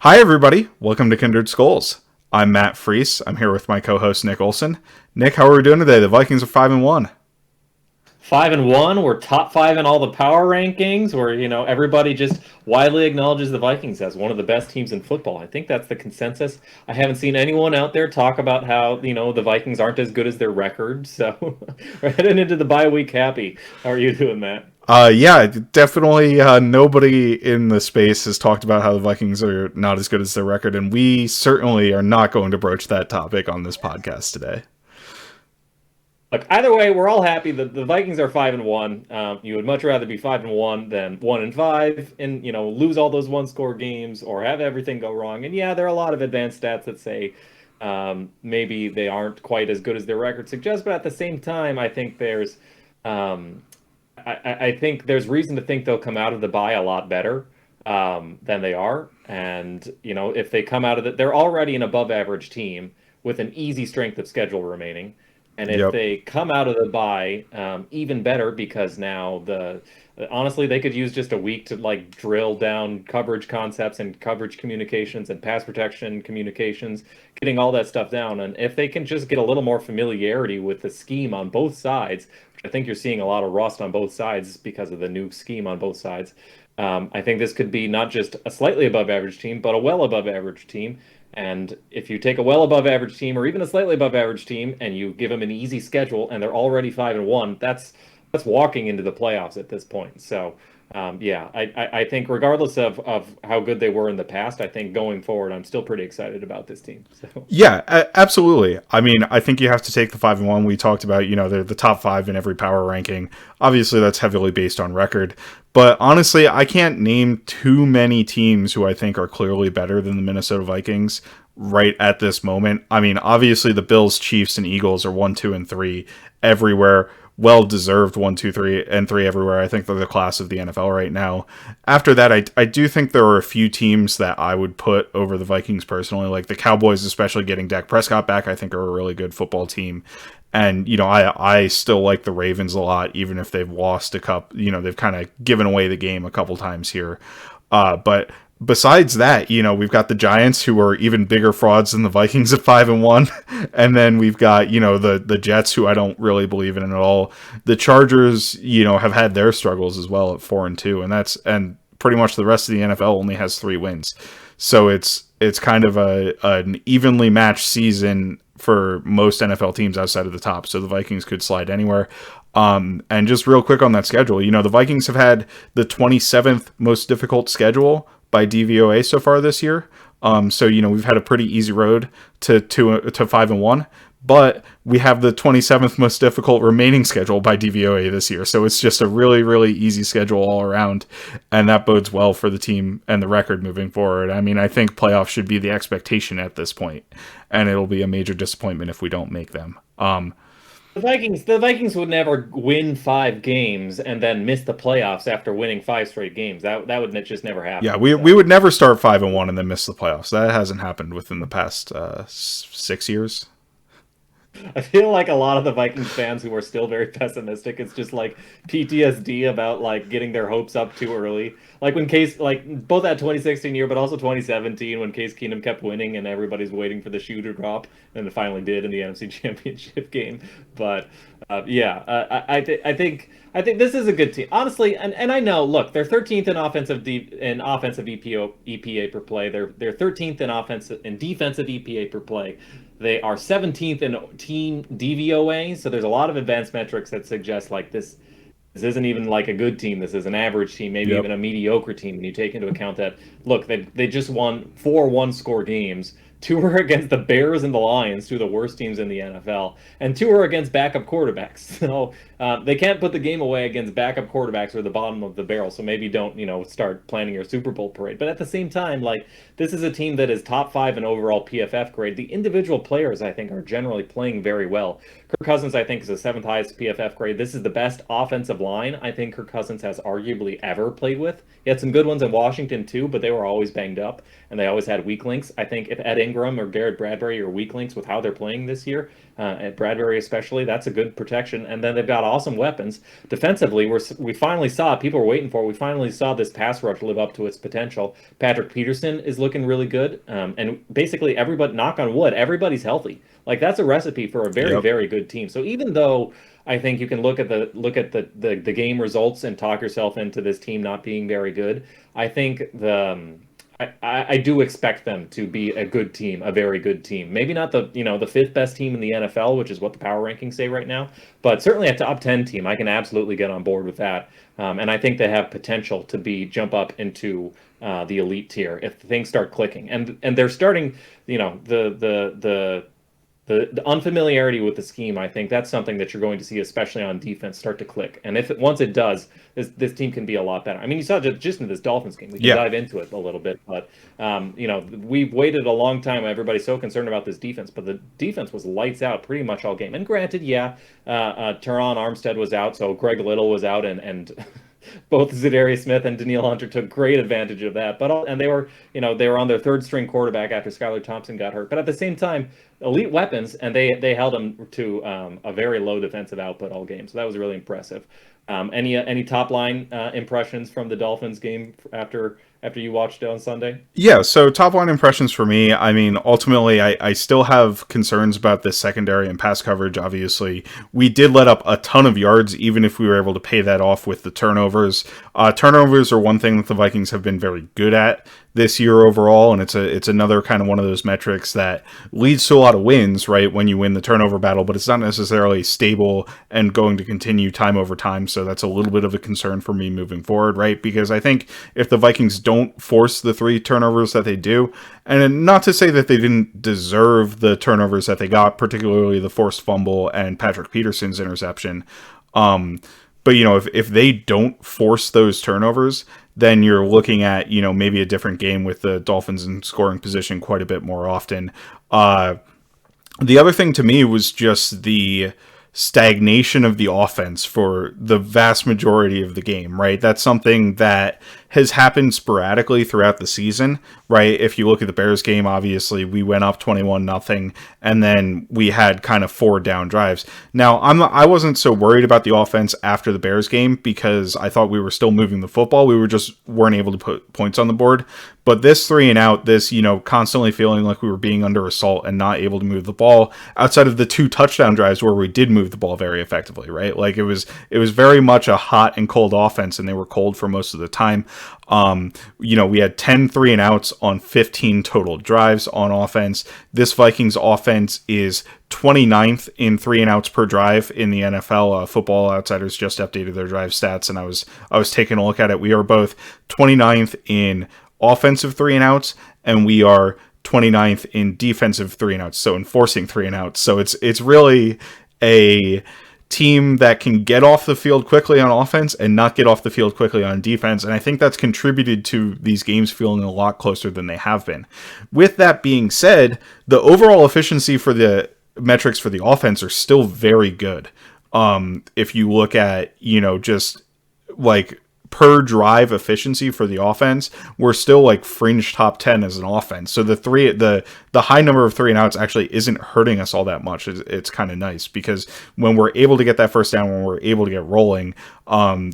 Hi, everybody. Welcome to Kindred Skulls. I'm Matt Freese. I'm here with my co-host Nick Olson. Nick, how are we doing today? The Vikings are 5-1. 5-1. We're top five in all the power rankings. Where everybody just widely acknowledges the Vikings as one of the best teams in football. I think that's the consensus. I haven't seen anyone out there talk about how the Vikings aren't as good as their record. So we're heading into the bye week happy. How are you doing, Matt? Yeah, definitely. Nobody in the space has talked about how the Vikings are not as good as their record, and we certainly are not going to broach that topic on this podcast today. Look, either way, we're all happy that the Vikings are 5-1. You would much rather be 5-1 than 1-5, and lose all those one-score games or have everything go wrong. And yeah, there are a lot of advanced stats that say maybe they aren't quite as good as their record suggests. But at the same time, I think um, I think there's reason to think they'll come out of the bye a lot better than they are. And if they come out of it, they're already an above-average team with an easy strength of schedule remaining. And if Yep. they come out of the bye, even better, because now honestly they could use just a week to like drill down coverage concepts and coverage communications and pass protection communications, getting all that stuff down. And if they can just get a little more familiarity with the scheme on both sides, which I think you're seeing a lot of rust on both sides because of the new scheme on both sides. I think this could be not just a slightly above average team, but a well above average team. And if you take a well above average team or even a slightly above average team and you give them an easy schedule and they're already 5-1, that's walking into the playoffs at this point. So yeah, I think regardless of how good they were in the past, I think going forward, I'm still pretty excited about this team. So Yeah, absolutely. I mean, I think you have to take the 5-1. We talked about, they're the top five in every power ranking. Obviously, that's heavily based on record. But honestly, I can't name too many teams who I think are clearly better than the Minnesota Vikings right at this moment. I mean, obviously, the Bills, Chiefs, and Eagles are 1, 2, and 3 everywhere. Well deserved 1, 2, 3, and 3 everywhere. I think they're the class of the NFL right now. After that, I do think there are a few teams that I would put over the Vikings personally, like the Cowboys, especially getting Dak Prescott back. I think are a really good football team. And I still like the Ravens a lot, even if they've lost a couple. They've kind of given away the game a couple times here. But besides that, we've got the Giants, who are even bigger frauds than the Vikings at 5-1, and then we've got the Jets, who I don't really believe in at all. The Chargers, have had their struggles as well at 4-2, and pretty much the rest of the NFL only has 3 wins. So it's kind of an evenly matched season for most NFL teams outside of the top. So the Vikings could slide anywhere. And just real quick on that schedule, the Vikings have had the 27th most difficult schedule by DVOA so far this year. So we've had a pretty easy road to 5-1, but we have the 27th most difficult remaining schedule by DVOA this year. So it's just a really, really easy schedule all around, and that bodes well for the team and the record moving forward. I mean, I think playoffs should be the expectation at this point, and it'll be a major disappointment if we don't make them. the Vikings would never win 5 games and then miss the playoffs after winning 5 straight games. That would just never Yeah, happen. we So. would never start 5-1 and then miss the playoffs. That hasn't happened within the past 6 years. I feel like a lot of the Vikings fans who are still very pessimistic, it's just like PTSD about like getting their hopes up too early. Like when Case, like both that 2016 year, but also 2017 when Case Keenum kept winning and everybody's waiting for the shoe to drop, and it finally did in the NFC Championship game. But yeah, I think this is a good team, honestly. And I know, look, they're 13th in offensive EPA per play. They're 13th in offensive and defensive EPA per play. They are 17th in team DVOA, so there's a lot of advanced metrics that suggest like this isn't even like a good team. This is an average team, maybe Yep. even a mediocre team. When you take into account that, look, they just won 4 one-score games. 2 were against the Bears and the Lions, 2 of the worst teams in the NFL, and 2 are against backup quarterbacks. So they can't put the game away against backup quarterbacks or the bottom of the barrel. So maybe don't start planning your Super Bowl parade. But at the same time, like this is a team that is top 5 in overall PFF grade. The individual players, I think, are generally playing very well. Kirk Cousins, I think, is the 7th highest PFF grade. This is the best offensive line I think Kirk Cousins has arguably ever played with. He had some good ones in Washington too, but they were always banged up and they always had weak links. I think if Ed Ingram or Garrett Bradbury are weak links with how they're playing this year, at Bradbury especially, that's a good protection. And then they've got awesome weapons. Defensively, we finally saw, people were waiting for it, we finally saw this pass rush live up to its potential. Patrick Peterson is looking really good. And basically everybody, knock on wood, everybody's healthy. Like that's a recipe for a very, very good team. So even though I think you can look at the game results and talk yourself into this team not being very good, I think I do expect them to be a good team, a very good team. Maybe not the fifth best team in the NFL, which is what the power rankings say right now, but certainly a top 10 team. I can absolutely get on board with that. And I think they have potential to jump up into the elite tier if things start clicking. And they're starting, the unfamiliarity with the scheme, I think that's something that you're going to see, especially on defense, start to click. And once it does, this team can be a lot better. I mean, you saw just in this Dolphins game. We can dive into it a little bit, but we've waited a long time. Everybody's so concerned about this defense, but the defense was lights out pretty much all game. And granted, Teron Armstead was out, so Greg Little was out, and both Za'Darius Smith and Danielle Hunter took great advantage of that. And they were on their third string quarterback after Skylar Thompson got hurt. But at the same time, elite weapons, and they held them to a very low defensive output all game. So that was really impressive. Any top line impressions from the Dolphins game after you watched it on Sunday? Yeah, so top line impressions for me, I mean, ultimately, I still have concerns about the secondary and pass coverage, obviously. We did let up a ton of yards, even if we were able to pay that off with the turnovers. Turnovers are one thing that the Vikings have been very good at this year overall, and it's another kind of one of those metrics that leads to a lot of wins, right, when you win the turnover battle, but it's not necessarily stable and going to continue time over time, so that's a little bit of a concern for me moving forward, right, because I think if the Vikings don't force the 3 turnovers that they do, and not to say that they didn't deserve the turnovers that they got, particularly the forced fumble and Patrick Peterson's interception, but if they don't force those turnovers, then you're looking at, maybe a different game with the Dolphins in scoring position quite a bit more often. The other thing to me was just the stagnation of the offense for the vast majority of the game, right? That's something that has happened sporadically throughout the season, right? If you look at the Bears game, obviously we went up 21-0, and then we had kind of 4 down drives. Now, I wasn't so worried about the offense after the Bears game because I thought we were still moving the football. We just weren't able to put points on the board. But this 3 and out, this, constantly feeling like we were being under assault and not able to move the ball outside of the 2 touchdown drives where we did move the ball very effectively, right? Like it was very much a hot and cold offense, and they were cold for most of the time. We had 10 3 and outs on 15 total drives on offense. This Vikings offense is 29th in 3 and outs per drive in the NFL. Football Outsiders just updated their drive stats, and I was taking a look at it. We are both 29th in offensive 3 and outs, and we are 29th in defensive 3 and outs, so enforcing 3 and outs. So it's really a team that can get off the field quickly on offense and not get off the field quickly on defense, and I think that's contributed to these games feeling a lot closer than they have been. With that being said, the overall efficiency for the metrics for the offense are still very good. If you look at, just like per drive efficiency for the offense, we're still like fringe top 10 as an offense. So the high number of 3 and outs actually isn't hurting us all that much. It's kind of nice because when we're able to get that first down, when we're able to get rolling,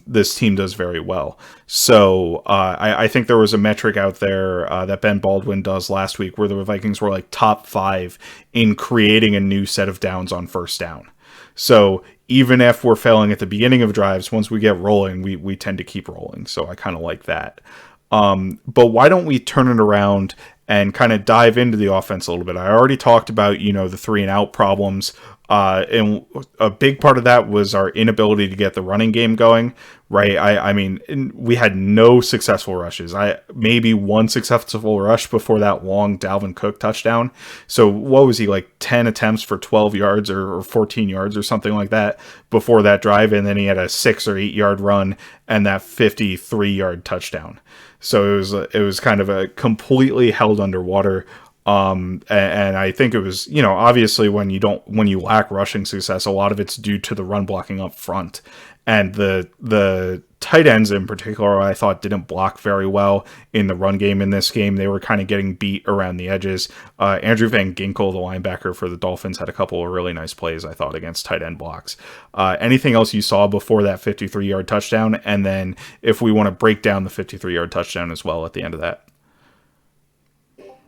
this team does very well. So I think there was a metric out there that Ben Baldwin does last week where the Vikings were like top 5 in creating a new set of downs on first down. So even if we're failing at the beginning of drives, once we get rolling, we tend to keep rolling. So I kind of like that. But why don't we turn it around and kind of dive into the offense a little bit? I already talked about, the 3 and out problems. And a big part of that was our inability to get the running game going, right? I mean, we had no successful rushes. Maybe one successful rush before that long Dalvin Cook touchdown. So what was he, like 10 attempts for 12 yards or 14 yards or something like that before that drive? And then he had a 6 or 8 yard run and that 53-yard touchdown. So it was kind of a completely held underwater. And I think it was, obviously when you lack rushing success, a lot of it's due to the run blocking up front. And the tight ends in particular, I thought didn't block very well in the run game in this game. They were kind of getting beat around the edges. Andrew Van Ginkel, the linebacker for the Dolphins, had a couple of really nice plays, I thought, against tight end blocks. Anything else you saw before that 53-yard touchdown? And then if we want to break down the 53-yard touchdown as well at the end of that.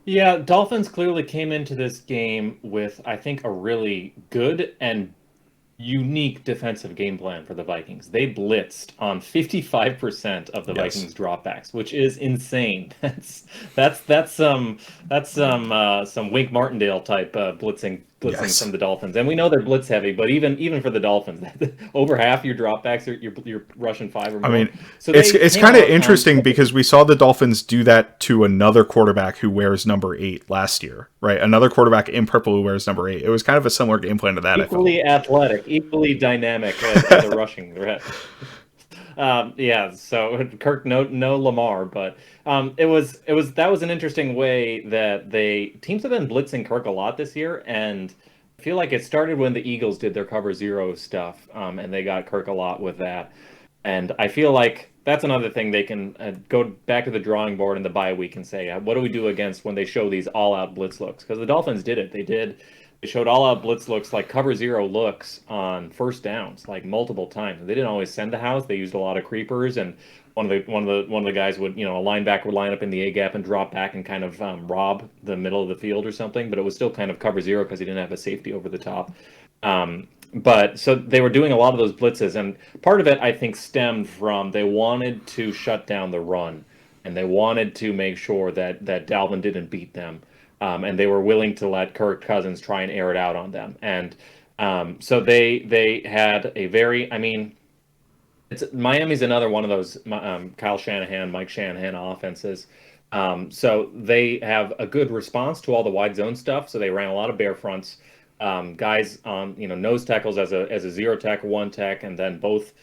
Yeah, Dolphins clearly came into this game with, I think, a really good and unique defensive game plan for the Vikings. They blitzed on 55% of the Vikings dropbacks, which is insane. That's some Wink Martindale type blitzing from the Dolphins. And we know they're blitz heavy, but even for the Dolphins, over half your dropbacks you're rushing 5 or more. I mean, so it's kind of interesting because we saw the Dolphins do that to another quarterback who wears number 8 last year, right? Another quarterback in purple who wears number 8. It was kind of a similar game plan to that. Equally athletic, equally dynamic as a rushing threat. So Kirk, no Lamar, but that was an interesting way that teams have been blitzing Kirk a lot this year, and I feel like it started when the Eagles did their cover zero stuff, and they got Kirk a lot with that, and I feel like that's another thing they can go back to the drawing board in the bye week and say, what do we do against when they show these all-out blitz looks? Because the Dolphins did it. They showed all-out blitz looks, like cover zero looks on first downs, like multiple times. They didn't always send the house. They used a lot of creepers, and one of the guys would, a linebacker would line up in the A gap and drop back and kind of rob the middle of the field or something. But it was still kind of cover zero because he didn't have a safety over the top. But so they were doing a lot of those blitzes, and part of it I think stemmed from they wanted to shut down the run, and they wanted to make sure that Dalvin didn't beat them. And they were willing to let Kirk Cousins try and air it out on them. And so they had a very, Miami's another one of those Kyle Shanahan, Mike Shanahan offenses. So they have a good response to all the wide zone stuff. So they ran a lot of bear fronts, guys on nose tackles as a zero tech, one tech, and then both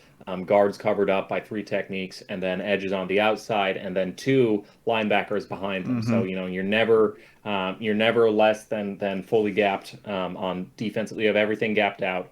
guards covered up by 3 techniques, and then edges on the outside, and then 2 linebackers behind them. Mm-hmm. So you're never less than fully gapped on defensively. You have everything gapped out.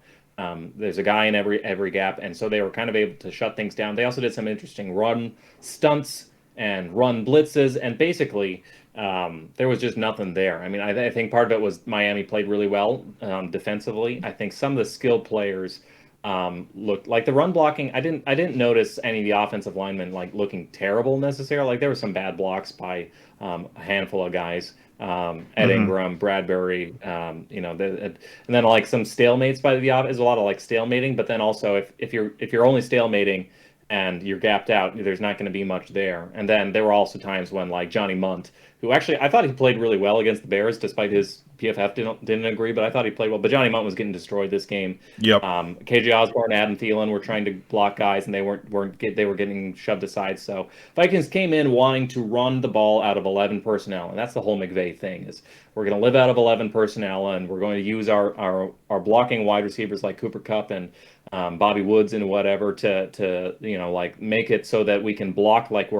There's a guy in every gap, and so they were kind of able to shut things down. They also did some interesting run stunts and run blitzes, and basically there was just nothing there. I think part of it was Miami played really well defensively. I think some of the skilled players looked like the run blocking. I didn't notice any of the offensive linemen like looking terrible necessarily. Like there were some bad blocks by a handful of guys. Ed Ingram, Bradbury, and then like some stalemates by the offense. There's a lot of like stalemating, but then also if you're only stalemating and you're gapped out, there's not going to be much there. And then there were also times when like Johnny Munt, who actually I thought he played really well against the Bears, despite his PFF didn't agree, but I thought he played well. But Johnny Munt was getting destroyed this game. Yep. KJ Osborne, Adam Thielen were trying to block guys, and they were getting shoved aside. So Vikings came in wanting to run the ball out of 11 personnel, and that's the whole McVay thing: is we're going to live out of 11 personnel, and we're going to use our blocking wide receivers like Cooper Kupp and Bobby Woods and whatever to like make it so that we can block like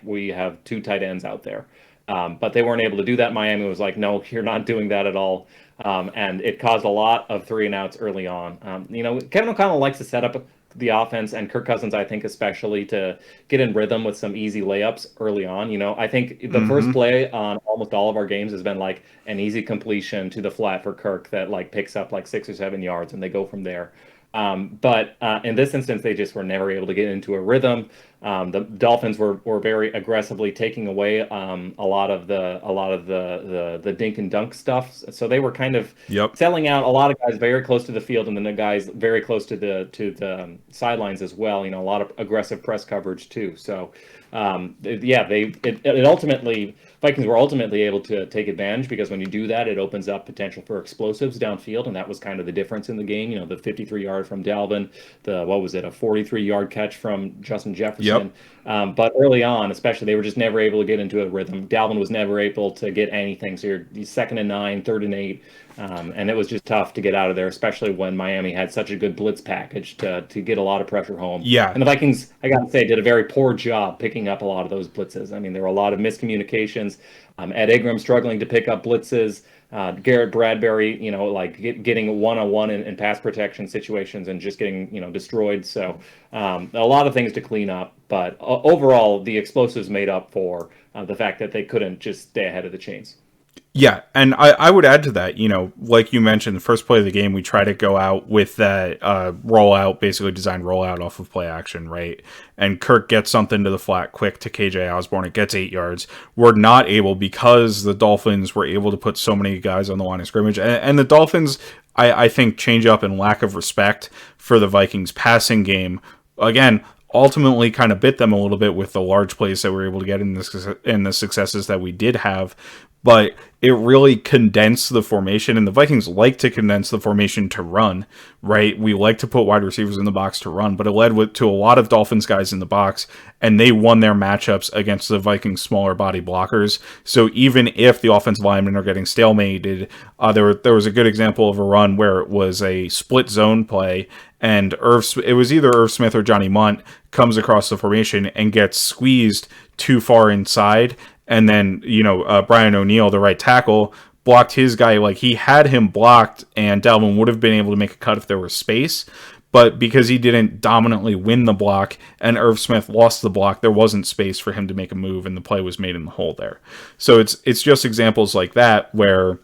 we have 2 tight ends out there. But they weren't able to do that. Miami was like, no, you're not doing that at all. And it caused a lot of 3 and outs early on. Kevin O'Connell likes to set up the offense, and Kirk Cousins, I think, especially to get in rhythm with some easy layups early on. I think the first play on almost all of our games has been like an easy completion to the flat for Kirk that like picks up like 6 or 7 yards, and they go from there. But in this instance, they just were never able to get into a rhythm. The Dolphins were very aggressively taking away a lot of the dink and dunk stuff. So they were kind of selling out a lot of guys very close to the field, and then the guys very close to the sidelines as well. A lot of aggressive press coverage too. So it ultimately. Vikings were ultimately able to take advantage, because when you do that, it opens up potential for explosives downfield, and that was kind of the difference in the game. The 53-yard from Dalvin, a 43-yard catch from Justin Jefferson. Yep. But early on, especially, they were just never able to get into a rhythm. Dalvin was never able to get anything. So you're 2nd and 9, 3rd and 8. And it was just tough to get out of there, especially when Miami had such a good blitz package to get a lot of pressure home. Yeah. And the Vikings, I got to say, did a very poor job picking up a lot of those blitzes. There were a lot of miscommunications. Ed Ingram struggling to pick up blitzes. Garrett Bradbury, like getting one-on-one in pass protection situations and just getting, destroyed. So a lot of things to clean up. But overall, the explosives made up for the fact that they couldn't just stay ahead of the chains. Yeah, and I would add to that, like you mentioned, the first play of the game, we try to go out with that rollout, basically designed rollout off of play action, right? And Kirk gets something to the flat quick to KJ Osborne. It gets 8 yards. We're not able, because the Dolphins were able to put so many guys on the line of scrimmage. And the Dolphins, I think, change up in lack of respect for the Vikings passing game. Again, ultimately kind of bit them a little bit with the large plays that we were able to get in the successes that we did have. But it really condensed the formation, and the Vikings like to condense the formation to run, right? We like to put wide receivers in the box to run, but it led to a lot of Dolphins guys in the box, and they won their matchups against the Vikings' smaller body blockers. So even if the offensive linemen are getting stalemated, there was a good example of a run where it was a split zone play, and it was either Irv Smith or Johnny Munt comes across the formation and gets squeezed too far inside. And then, Brian O'Neill, the right tackle, blocked his guy. Like, he had him blocked, and Delvin would have been able to make a cut if there was space. But because he didn't dominantly win the block and Irv Smith lost the block, there wasn't space for him to make a move, and the play was made in the hole there. So it's just examples like that where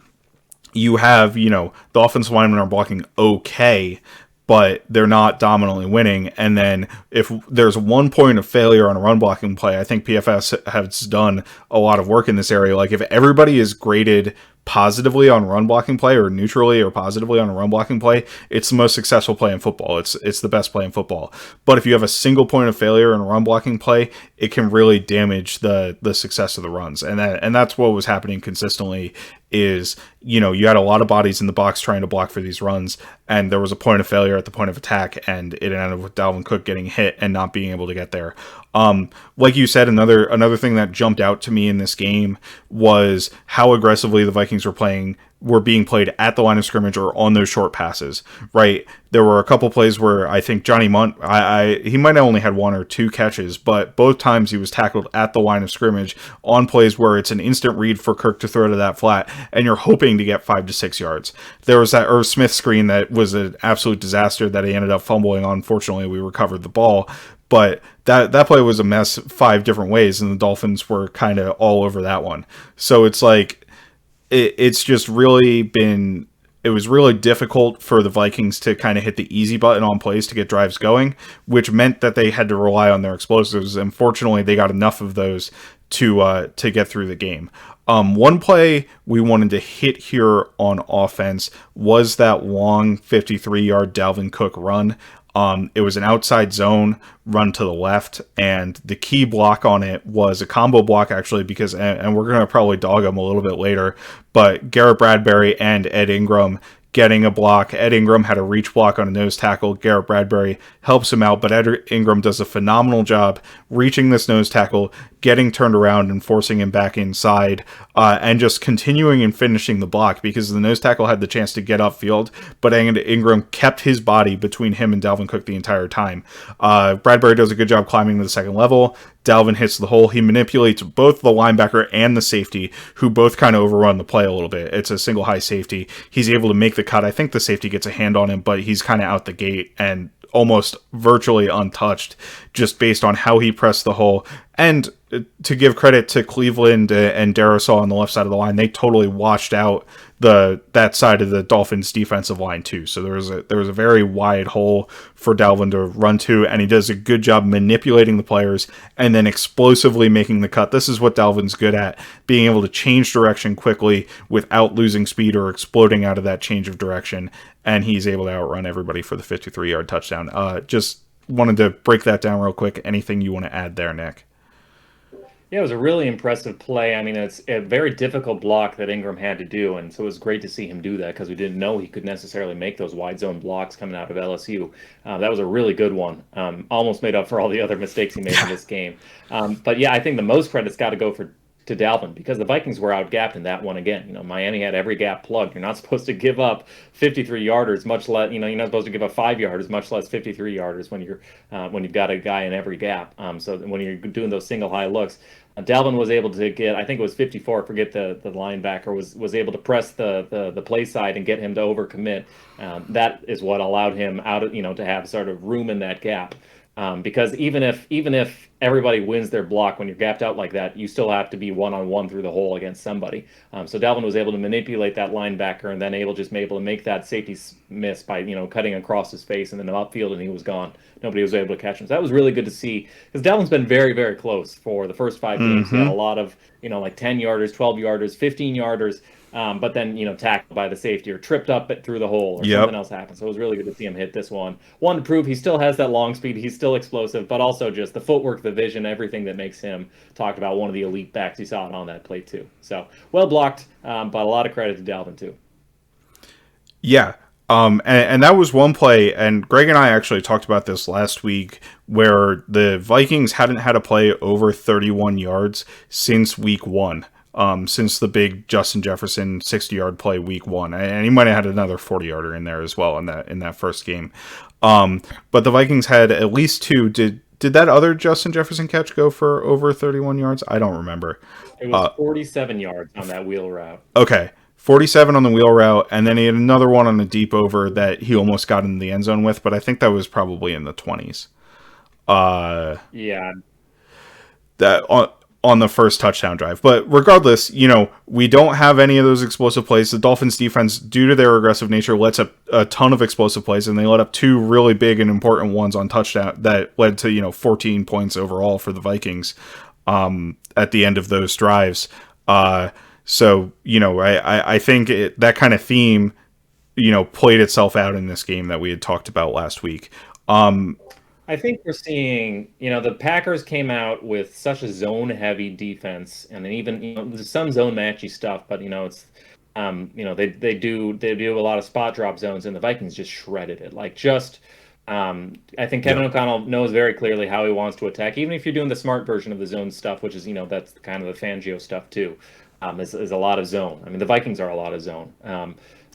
you have, the offensive linemen are blocking okay, but they're not dominantly winning. And then if there's one point of failure on a run blocking play, I think PFS has done a lot of work in this area. Like, if everybody is graded positively on run blocking play, or neutrally or positively on a run blocking play, it's the most successful play in football. It's the best play in football. But if you have a single point of failure in a run blocking play, it can really damage the success of the runs. And that's what was happening consistently is, you had a lot of bodies in the box trying to block for these runs, and there was a point of failure at the point of attack, and it ended with Dalvin Cook getting hit and not being able to get there. Like you said, another thing that jumped out to me in this game was how aggressively the Vikings were being played at the line of scrimmage or on those short passes, right? There were a couple plays where I think Johnny Munt, he might have only had 1 or 2 catches, but both times he was tackled at the line of scrimmage on plays where it's an instant read for Kirk to throw to that flat, and you're hoping to get 5 to 6 yards. There was that Irv Smith screen that was an absolute disaster that he ended up fumbling on. Fortunately, we recovered the ball. But that play was a mess 5 different ways, and the Dolphins were kind of all over that one. So it's like, it's just really been, it was really difficult for the Vikings to kind of hit the easy button on plays to get drives going, which meant that they had to rely on their explosives. And fortunately, they got enough of those to get through the game. One play we wanted to hit here on offense was that long 53-yard Dalvin Cook run. It was an outside zone run to the left, and the key block on it was a combo block, actually, because, and we're going to probably dog him a little bit later, but Garrett Bradbury and Ed Ingram getting a block. Ed Ingram had a reach block on a nose tackle. Garrett Bradbury helps him out, but Ed Ingram does a phenomenal job reaching this nose tackle, getting turned around and forcing him back inside, and just continuing and finishing the block, because the nose tackle had the chance to get upfield, but Ingram kept his body between him and Dalvin Cook the entire time. Bradbury does a good job climbing to the second level. Dalvin hits the hole. He manipulates both the linebacker and the safety, who both kind of overrun the play a little bit. It's a single high safety. He's able to make the cut. I think the safety gets a hand on him, but he's kind of out the gate and almost virtually untouched, just based on how he pressed the hole. And to give credit to Cleveland and Darrisaw on the left side of the line, they totally washed out that side of the Dolphins defensive line too. So there was a very wide hole for Dalvin to run to, and he does a good job manipulating the players and then explosively making the cut. This is what Dalvin's good at, being able to change direction quickly without losing speed or exploding out of that change of direction, and he's able to outrun everybody for the 53-yard touchdown. Just wanted to break that down real quick. Anything you want to add there, Nick? Yeah, it was a really impressive play. I mean, it's a very difficult block that Ingram had to do, and so it was great to see him do that, because we didn't know he could necessarily make those wide zone blocks coming out of LSU. That was a really good one. Almost made up for all the other mistakes he made in this game. But yeah, I think the most credit's got to go to Dalvin, because the Vikings were outgapped in that one again. Miami had every gap plugged. You're not supposed to give up 53 yarders, much less, you're not supposed to give up 5 yarders, much less 53 yarders when you've got a guy in every gap. So when you're doing those single high looks, Dalvin was able to get, I think it was 54, I forget the linebacker, was able to press the play side and get him to overcommit. That is what allowed him out of, to have sort of room in that gap. Because even if everybody wins their block when you're gapped out like that, you still have to be one-on-one through the hole against somebody. So Delvin was able to manipulate that linebacker and then able to make that safety miss by cutting across his face and then upfield, and he was gone. Nobody was able to catch him. So that was really good to see, because Delvin's been very, very close for the first 5 games. He had a lot of like 10-yarders, 12-yarders, 15-yarders. But then, tackled by the safety or tripped up through the hole or something else happened. So it was really good to see him hit this one. One, to prove he still has that long speed. He's still explosive, but also just the footwork, the vision, everything that makes him talked about one of the elite backs. You saw it on that play too. So well blocked, but a lot of credit to Dalvin too. Yeah. And that was one play, and Greg and I actually talked about this last week, where the Vikings hadn't had a play over 31 yards since week 1. Since the big Justin Jefferson 60-yard play week 1, and he might have had another 40-yarder in there as well in that first game. But the Vikings had at least 2. Did that other Justin Jefferson catch go for over 31 yards? I don't remember. It was 47 yards on that wheel route. Okay, 47 on the wheel route, and then he had another one on a deep over that he almost got in the end zone with, but I think that was probably in the 20s. Yeah. That on the first touchdown drive. But regardless, we don't have any of those explosive plays. The Dolphins defense, due to their aggressive nature, lets up a ton of explosive plays, and they let up 2 really big and important ones on touchdown that led to, 14 points overall for the Vikings at the end of those drives. So, I think that kind of theme, played itself out in this game that we had talked about last week. I think we're seeing, the Packers came out with such a zone-heavy defense, and then even, there's some zone-matchy stuff, but it's, they do a lot of spot drop zones, and the Vikings just shredded it. I think Kevin O'Connell knows very clearly how he wants to attack, even if you're doing the smart version of the zone stuff, which is, that's kind of the Fangio stuff too. Is a lot of zone. I mean, the Vikings are a lot of zone.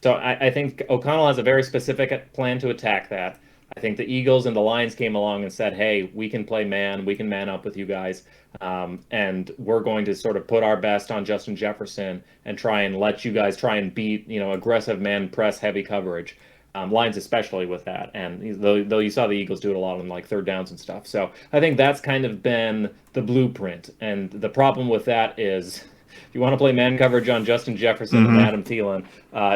So I think O'Connell has a very specific plan to attack that. I think the Eagles and the Lions came along and said, hey, we can play man. We can man up with you guys. And we're going to sort of put our best on Justin Jefferson and try and let you guys try and beat, aggressive man press heavy coverage. Lions especially with that. And though you saw the Eagles do it a lot on like third downs and stuff. So I think that's kind of been the blueprint. And the problem with that is, if you want to play man coverage on Justin Jefferson and Adam Thielen,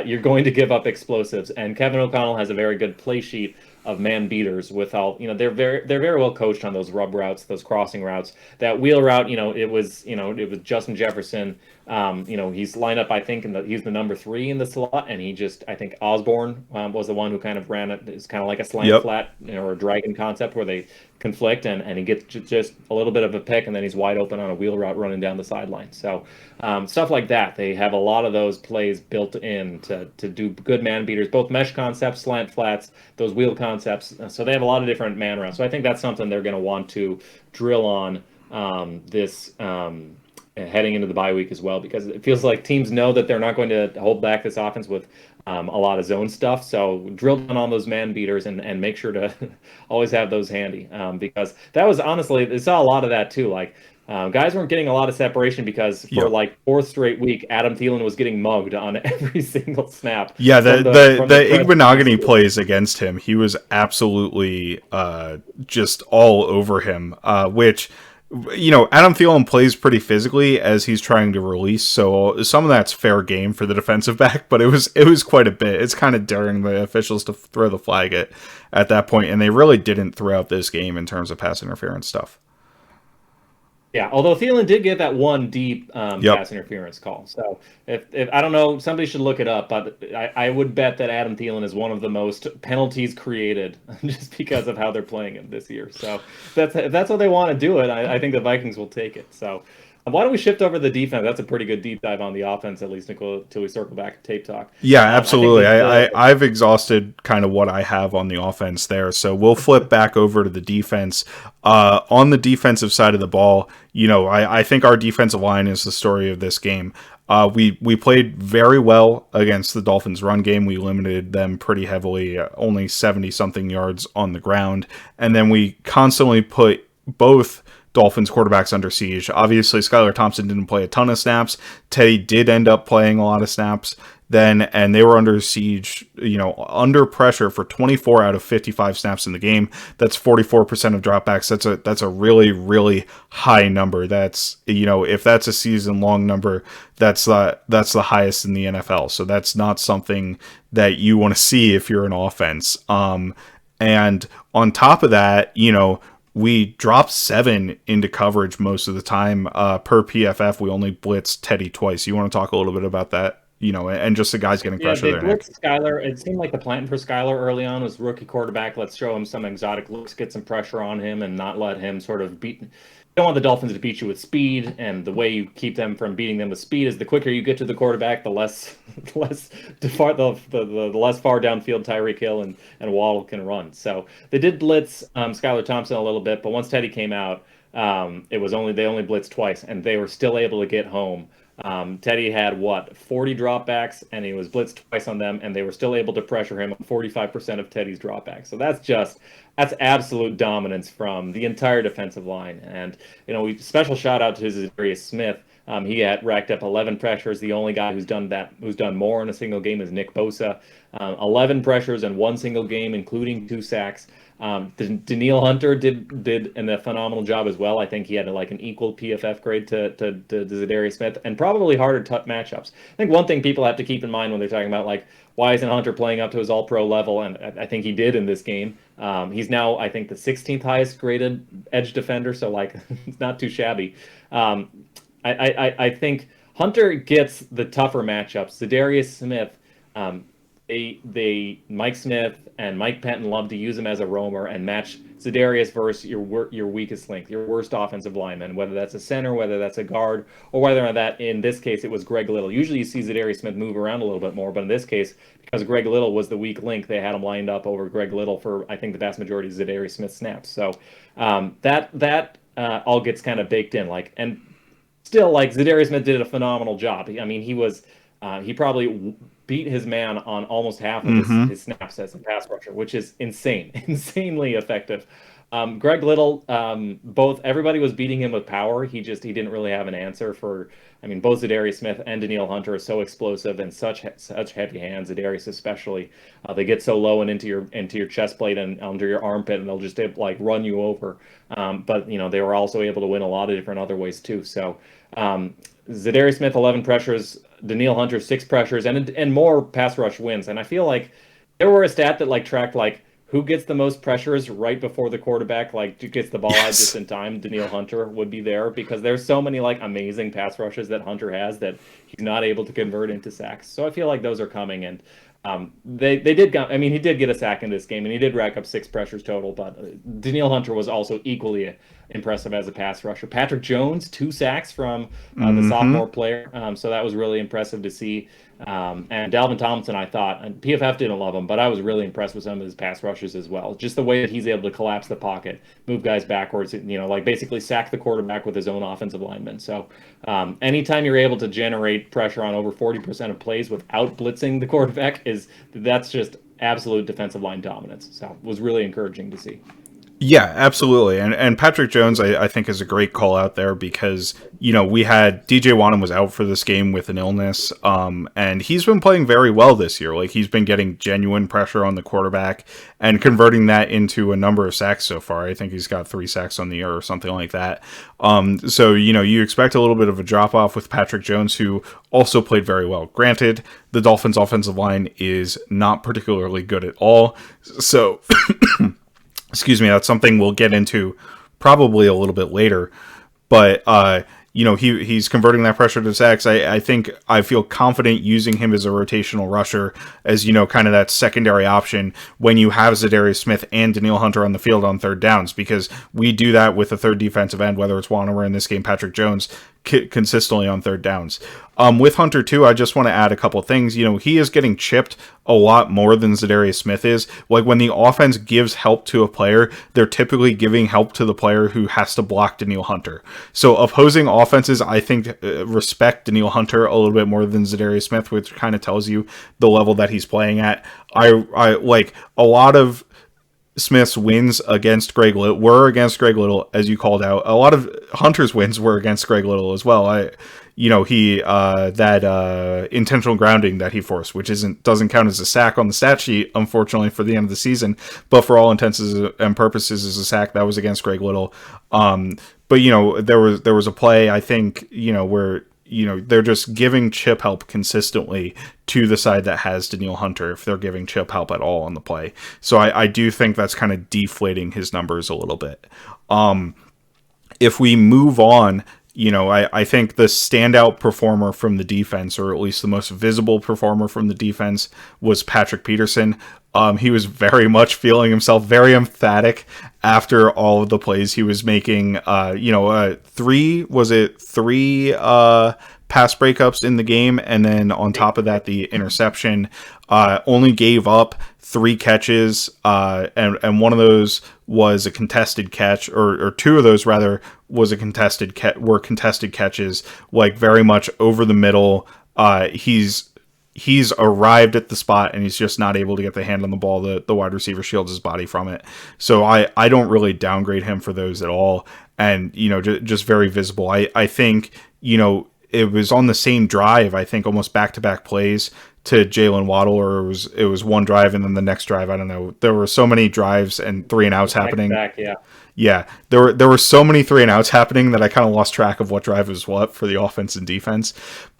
you're going to give up explosives. And Kevin O'Connell has a very good play sheet of man beaters with all, they're very well coached on those rub routes, those crossing routes. That wheel route, it was Justin Jefferson. He's lined up, I think, he's the number 3 in the slot, and I think Osborne was the one who kind of ran it. It's kind of like a slant flat or a dragon concept where they conflict, and he gets just a little bit of a pick, and then he's wide open on a wheel route running down the sideline. So stuff like that. They have a lot of those plays built in to do good man beaters, both mesh concepts, slant flats, those wheel concepts. So they have a lot of different man routes. So I think that's something they're going to want to drill on heading into the bye week as well, because it feels like teams know that they're not going to hold back this offense with a lot of zone stuff. So drill down on those man beaters and make sure to always have those handy, because that was honestly, they saw a lot of that too. Like guys weren't getting a lot of separation because for like 4th straight week, Adam Thielen was getting mugged on every single snap. Yeah, the Igbenogany plays against him, he was absolutely just all over him, which, Adam Thielen plays pretty physically as he's trying to release, so some of that's fair game for the defensive back, but it was quite a bit. It's kind of daring the officials to throw the flag at that point, and they really didn't throughout this game in terms of pass interference stuff. Yeah, although Thielen did get that one deep pass interference call. So if I don't know, somebody should look it up, but I would bet that Adam Thielen is one of the most penalties created just because of how they're playing him this year. So if that's how they want to do it, I think the Vikings will take it. So why don't we shift over to the defense? That's a pretty good deep dive on the offense, at least until we circle back to tape talk. Yeah, absolutely. I've exhausted kind of what I have on the offense there, so we'll flip back over to the defense. On the defensive side of the ball, I think our defensive line is the story of this game. We played very well against the Dolphins' run game. We limited them pretty heavily, only 70-something yards on the ground, and then we constantly put both Dolphins quarterbacks under siege. Obviously, Skylar Thompson didn't play a ton of snaps. Teddy did end up playing a lot of snaps then, and they were under siege, under pressure for 24 out of 55 snaps in the game. That's 44% of dropbacks. That's a really, really high number. That's, if that's a season long number, that's the highest in the NFL. So that's not something that you want to see if you're an offense. And on top of that, we dropped 7 into coverage most of the time. Per PFF, we only blitzed Teddy twice. You want to talk a little bit about that? And just the guys getting pressure there. They blitzed Skylar. It seemed like the plan for Skylar early on was rookie quarterback. Let's show him some exotic looks, get some pressure on him, and not let him sort of beat. You don't want the Dolphins to beat you with speed, and the way you keep them from beating them with speed is the quicker you get to the quarterback, the less less far downfield Tyreek Hill and Waddle can run. So they did blitz Skylar Thompson a little bit, but once Teddy came out, they only blitzed twice, and they were still able to get home. Teddy had 40 dropbacks, and he was blitzed twice on them, and they were still able to pressure him on 45% of Teddy's dropbacks. So that's absolute dominance from the entire defensive line. And special shout out to Zadarius Smith. He had racked up 11 pressures. The only guy who's done more in a single game is Nick Bosa. 11 pressures in one single game, including 2 sacks. Danielle Hunter did a phenomenal job as well. I think he had an equal PFF grade to Zadarius Smith, and probably harder matchups. I think one thing people have to keep in mind when they're talking about why isn't Hunter playing up to his All-Pro level, and I think he did in this game. He's now, I think, the 16th highest graded edge defender, so it's not too shabby. I think Hunter gets the tougher matchups. Zadarius Smith, Mike Smith and Mike Penton love to use him as a roamer and match Zadarius versus your weakest link, your worst offensive lineman, whether that's a center, whether that's a guard, or whether or not in this case it was Greg Little. Usually you see Zadarius Smith move around a little bit more, but in this case, because Greg Little was the weak link, they had him lined up over Greg Little for, I think, the vast majority of Zadarius Smith snaps. So that all gets kind of baked in. And still, Zadarius Smith did a phenomenal job. I mean, he probably beat his man on almost half of his snaps as a pass rusher, which is insanely effective. Greg Little, everybody was beating him with power. He didn't really have an answer for. I mean, both Zadarius Smith and Danielle Hunter are so explosive and such heavy hands. Zadarius especially, they get so low and into your chest plate and under your armpit, and they'll just run you over. But they were also able to win a lot of different other ways too. So Zadarius Smith 11 pressures, Danielle Hunter 6 pressures, and more pass rush wins. And I feel like there were a stat that tracked who gets the most pressures right before the quarterback gets the ball out just in time. Danielle Hunter would be there because there's so many amazing pass rushes that Hunter has that he's not able to convert into sacks. So I feel like those are coming, and they did. I mean, he did get a sack in this game, and he did rack up 6 pressures total. But Danielle Hunter was also equally impressive as a pass rusher. Patrick Jones 2 sacks from the sophomore player, so that was really impressive to see. And Dalvin Tomlinson, I thought, and PFF didn't love him, but I was really impressed with some of his pass rushes as well. Just the way that he's able to collapse the pocket, move guys backwards, basically sack the quarterback with his own offensive lineman. So anytime you're able to generate pressure on over 40% of plays without blitzing the quarterback, that's just absolute defensive line dominance. So it was really encouraging to see. Yeah, absolutely. And Patrick Jones, I think, is a great call out there because, we had DJ Wanham was out for this game with an illness. And he's been playing very well this year. He's been getting genuine pressure on the quarterback and converting that into a number of sacks so far. I think he's got 3 sacks on the year or something like that. So, you expect a little bit of a drop off with Patrick Jones, who also played very well. Granted, the Dolphins' offensive line is not particularly good at all. So... Excuse me, that's something we'll get into probably a little bit later. But, he's converting that pressure to sacks. I think I feel confident using him as a rotational rusher as, kind of that secondary option when you have Zadarius Smith and Danielle Hunter on the field on third downs, because we do that with a third defensive end, whether it's Wanham or in this game, Patrick Jones, consistently on third downs. With Hunter, too, I just want to add a couple things. He is getting chipped a lot more than Zadarius Smith is. When the offense gives help to a player, they're typically giving help to the player who has to block Danielle Hunter. So opposing offenses, I think, respect Danielle Hunter a little bit more than Zadarius Smith, which kind of tells you the level that he's playing at. I like a lot of Smith's wins against Greg Little were against Greg Little, as you called out. A lot of Hunter's wins were against Greg Little as well. He that intentional grounding that he forced, which doesn't count as a sack on the stat sheet, unfortunately, for the end of the season, but for all intents and purposes is a sack. That was against Greg Little. But there was a play, I think, where they're just giving chip help consistently to the side that has Danielle Hunter, if they're giving chip help at all on the play. So I do think that's kind of deflating his numbers a little bit. If we move on, I think the standout performer from the defense, or at least the most visible performer from the defense, was Patrick Peterson. He was very much feeling himself, very emphatic after all of the plays he was making. Three pass breakups in the game, and then on top of that, the interception. Only gave up 3 catches, and one of those was a contested catch, or 2 of those rather was were contested catches, like very much over the middle. He's arrived at the spot and he's just not able to get the hand on the ball. The wide receiver shields his body from it. So I don't really downgrade him for those at all. And, just very visible. I think, it was on the same drive, I think almost back-to-back plays to Jalen Waddle, or it was one drive and then the next drive. I don't know. There were so many drives and 3 and outs happening. Yeah. Yeah, there were so many 3 and outs happening that I kind of lost track of what drive was what for the offense and defense.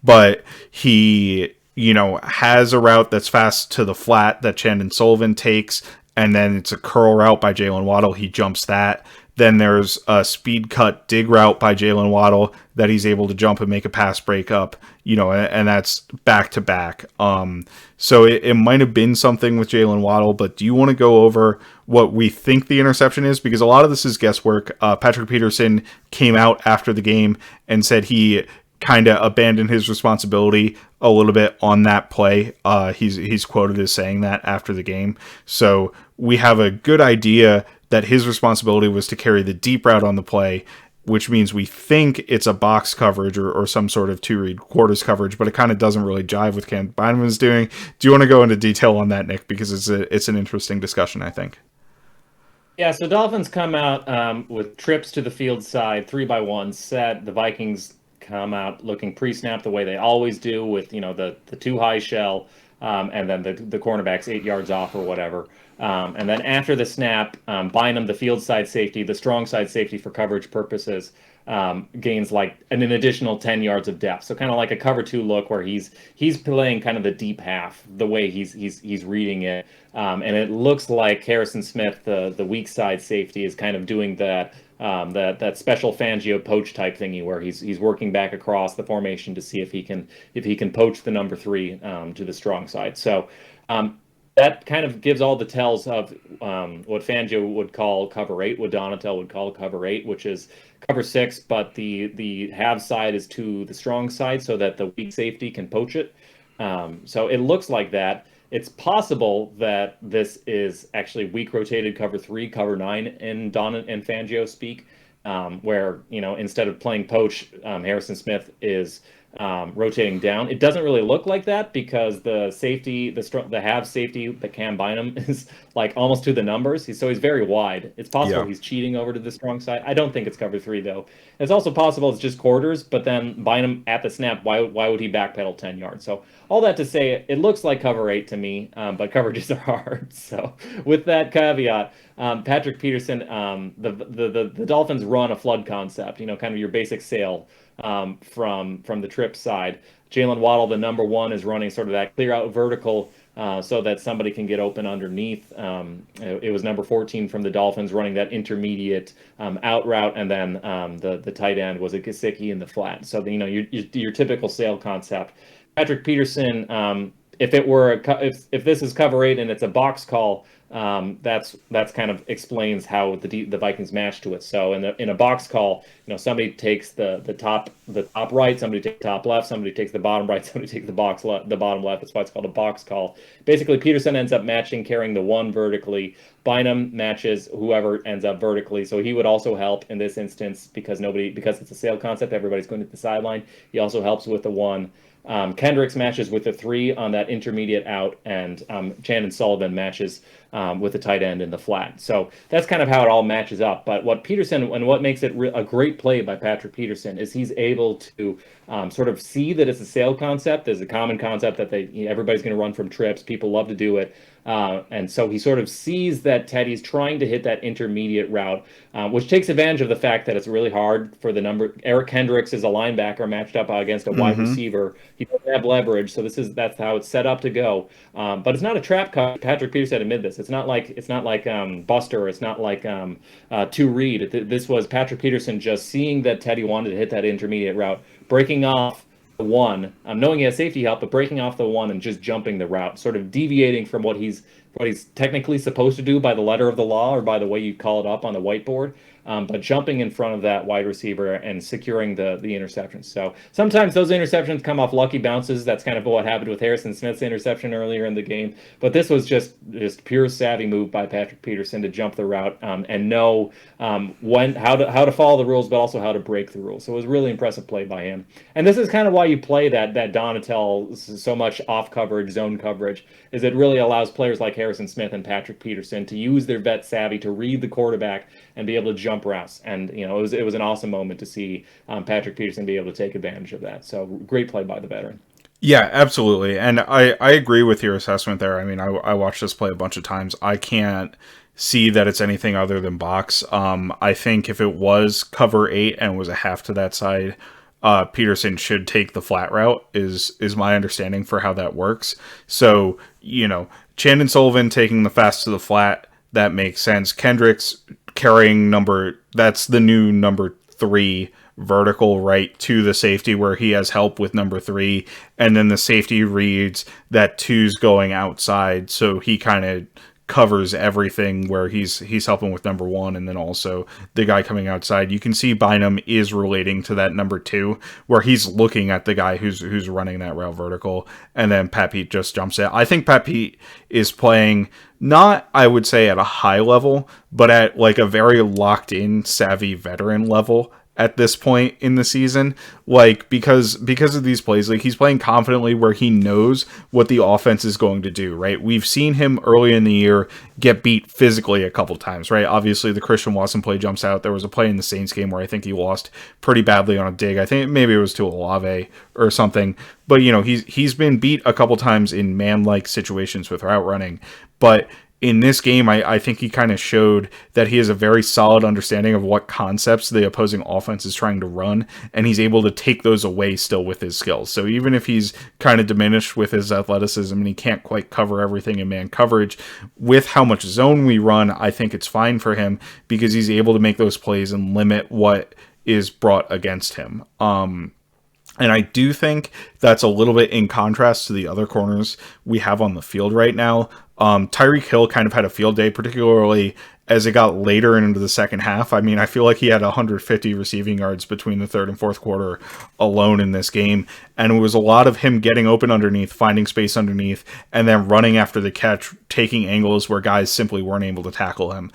But he, has a route that's fast to the flat that Chandon Sullivan takes, and then it's a curl route by Jalen Waddle. He jumps that. Then there's a speed cut dig route by Jalen Waddle that he's able to jump and make a pass break up, and that's back to back. So it might have been something with Jalen Waddle, but do you want to go over what we think the interception is? Because a lot of this is guesswork. Patrick Peterson came out after the game and said he kind of abandoned his responsibility a little bit on that play. He's quoted as saying that after the game. So we have a good idea that his responsibility was to carry the deep route on the play, which means we think it's a box coverage or some sort of 2 quarters coverage, but it kind of doesn't really jive with Cam Bynum's doing. Do you want to go into detail on that, Nick? Because it's an interesting discussion, I think. Yeah, so Dolphins come out with trips to the field side, 3-by-1 set. The Vikings come out looking pre-snap the way they always do, with the too high shell, and then the cornerbacks 8 yards off or whatever. And then after the snap, Bynum, the field side safety, the strong side safety for coverage purposes, gains like an additional 10 yards of depth. So kind of like a cover 2 look where he's playing kind of the deep half, the way he's reading it. And it looks like Harrison Smith, the weak side safety, is kind of doing that special Fangio poach type thingy where he's working back across the formation to see if he can poach the number 3 to the strong side. So that kind of gives all the tells of what Fangio would call cover 8, what Donatel would call cover 8, which is cover 6, but the half side is to the strong side so that the weak safety can poach it. So it looks like that. It's possible that this is actually weak rotated cover 3, cover 9 in Don and Fangio speak, where instead of playing poach, Harrison Smith is rotating down. It doesn't really look like that because the safety, the half safety, the Cam Bynum is like almost to the numbers. He's very wide. It's possible he's cheating over to the strong side. I don't think it's cover 3 though. It's also possible it's just quarters, but then Bynum at the snap, why would he backpedal 10 yards? So all that to say, it looks like cover 8 to me, but coverages are hard. So with that caveat, Patrick Peterson, the Dolphins run a flood concept, kind of your basic sail from the trip side. Jalen Waddle, the number 1, is running sort of that clear out vertical so that somebody can get open underneath. It was number 14 from the Dolphins running that intermediate out route, and then the tight end was a Gesicki in the flat. So your typical sail concept. Patrick Peterson, if this is cover 8 and it's a box call, that's kind of explains how the Vikings match to it. So in a box call, somebody takes the top right, somebody takes the top left, somebody takes the bottom right, somebody takes the bottom left. That's why it's called a box call. Basically, Peterson ends up carrying the 1 vertically. Bynum matches whoever ends up vertically. So he would also help in this instance because it's a sail concept. Everybody's going to the sideline. He also helps with the 1. Kendricks matches with the three on that intermediate out, and Chandon Sullivan matches with the tight end in the flat. So that's kind of how it all matches up. But what Peterson and what makes it a great play by Patrick Peterson is he's able to sort of see that it's a sail concept. There's a common concept that everybody's going to run from trips. People love to do it. And so he sort of sees that Teddy's trying to hit that intermediate route, which takes advantage of the fact that it's really hard for the number. Eric Hendricks is a linebacker matched up against a wide Mm-hmm. receiver. He doesn't have leverage, so that's how it's set up to go. But it's not a trap cut. Patrick Peterson admitted this. It's not like Buster. It's not like two read. This was Patrick Peterson just seeing that Teddy wanted to hit that intermediate route, breaking off the one, knowing he has safety help, but breaking off the one and just jumping the route, sort of deviating from what he's technically supposed to do by the letter of the law or by the way you call it up on the whiteboard, but jumping in front of that wide receiver and securing the interception. So sometimes those interceptions come off lucky bounces. That's kind of what happened with Harrison Smith's interception earlier in the game. But this was just pure savvy move by Patrick Peterson to jump the route and know how to follow the rules, but also how to break the rules. So it was a really impressive play by him. And this is kind of why you play that Donatel so much off coverage, zone coverage, is it really allows players like Harrison Smith and Patrick Peterson to use their vet savvy to read the quarterback and be able to jump routes. And it was an awesome moment to see Patrick Peterson be able to take advantage of that. So great play by the veteran. Yeah, absolutely. And I agree with your assessment there. I mean, I watched this play a bunch of times. I can't see that it's anything other than box. I think if it was cover 8 and was a half to that side, Peterson should take the flat route is my understanding for how that works. So, Chandon Sullivan taking the fast to the flat, that makes sense. Kendricks carrying that's the new number 3 vertical right to the safety where he has help with number 3, and then the safety reads that 2's going outside, so he kind of covers everything where he's helping with number 1, and then also the guy coming outside. You can see Bynum is relating to that number 2 where he's looking at the guy who's running that route vertical, and then Pat Pete just jumps it. I think Pat Pete is playing not, I would say, at a high level, but at like a very locked in savvy veteran level at this point in the season, like because of these plays, like he's playing confidently where he knows what the offense is going to do, right? We've seen him early in the year get beat physically a couple times, right? Obviously the Christian Watson play jumps out. There was a play in the Saints game where I think he lost pretty badly on a dig. I think maybe it was to Olave or something, but he's been beat a couple times in man-like situations with route running, but in this game, I think he kind of showed that he has a very solid understanding of what concepts the opposing offense is trying to run, and he's able to take those away still with his skills. So even if he's kind of diminished with his athleticism and he can't quite cover everything in man coverage, with how much zone we run, I think it's fine for him because he's able to make those plays and limit what is brought against him. And I do think that's a little bit in contrast to the other corners we have on the field right now. Tyreek Hill kind of had a field day, particularly as it got later into the second half. I mean, I feel like he had 150 receiving yards between the third and fourth quarter alone in this game. And it was a lot of him getting open underneath, finding space underneath, and then running after the catch, taking angles where guys simply weren't able to tackle him.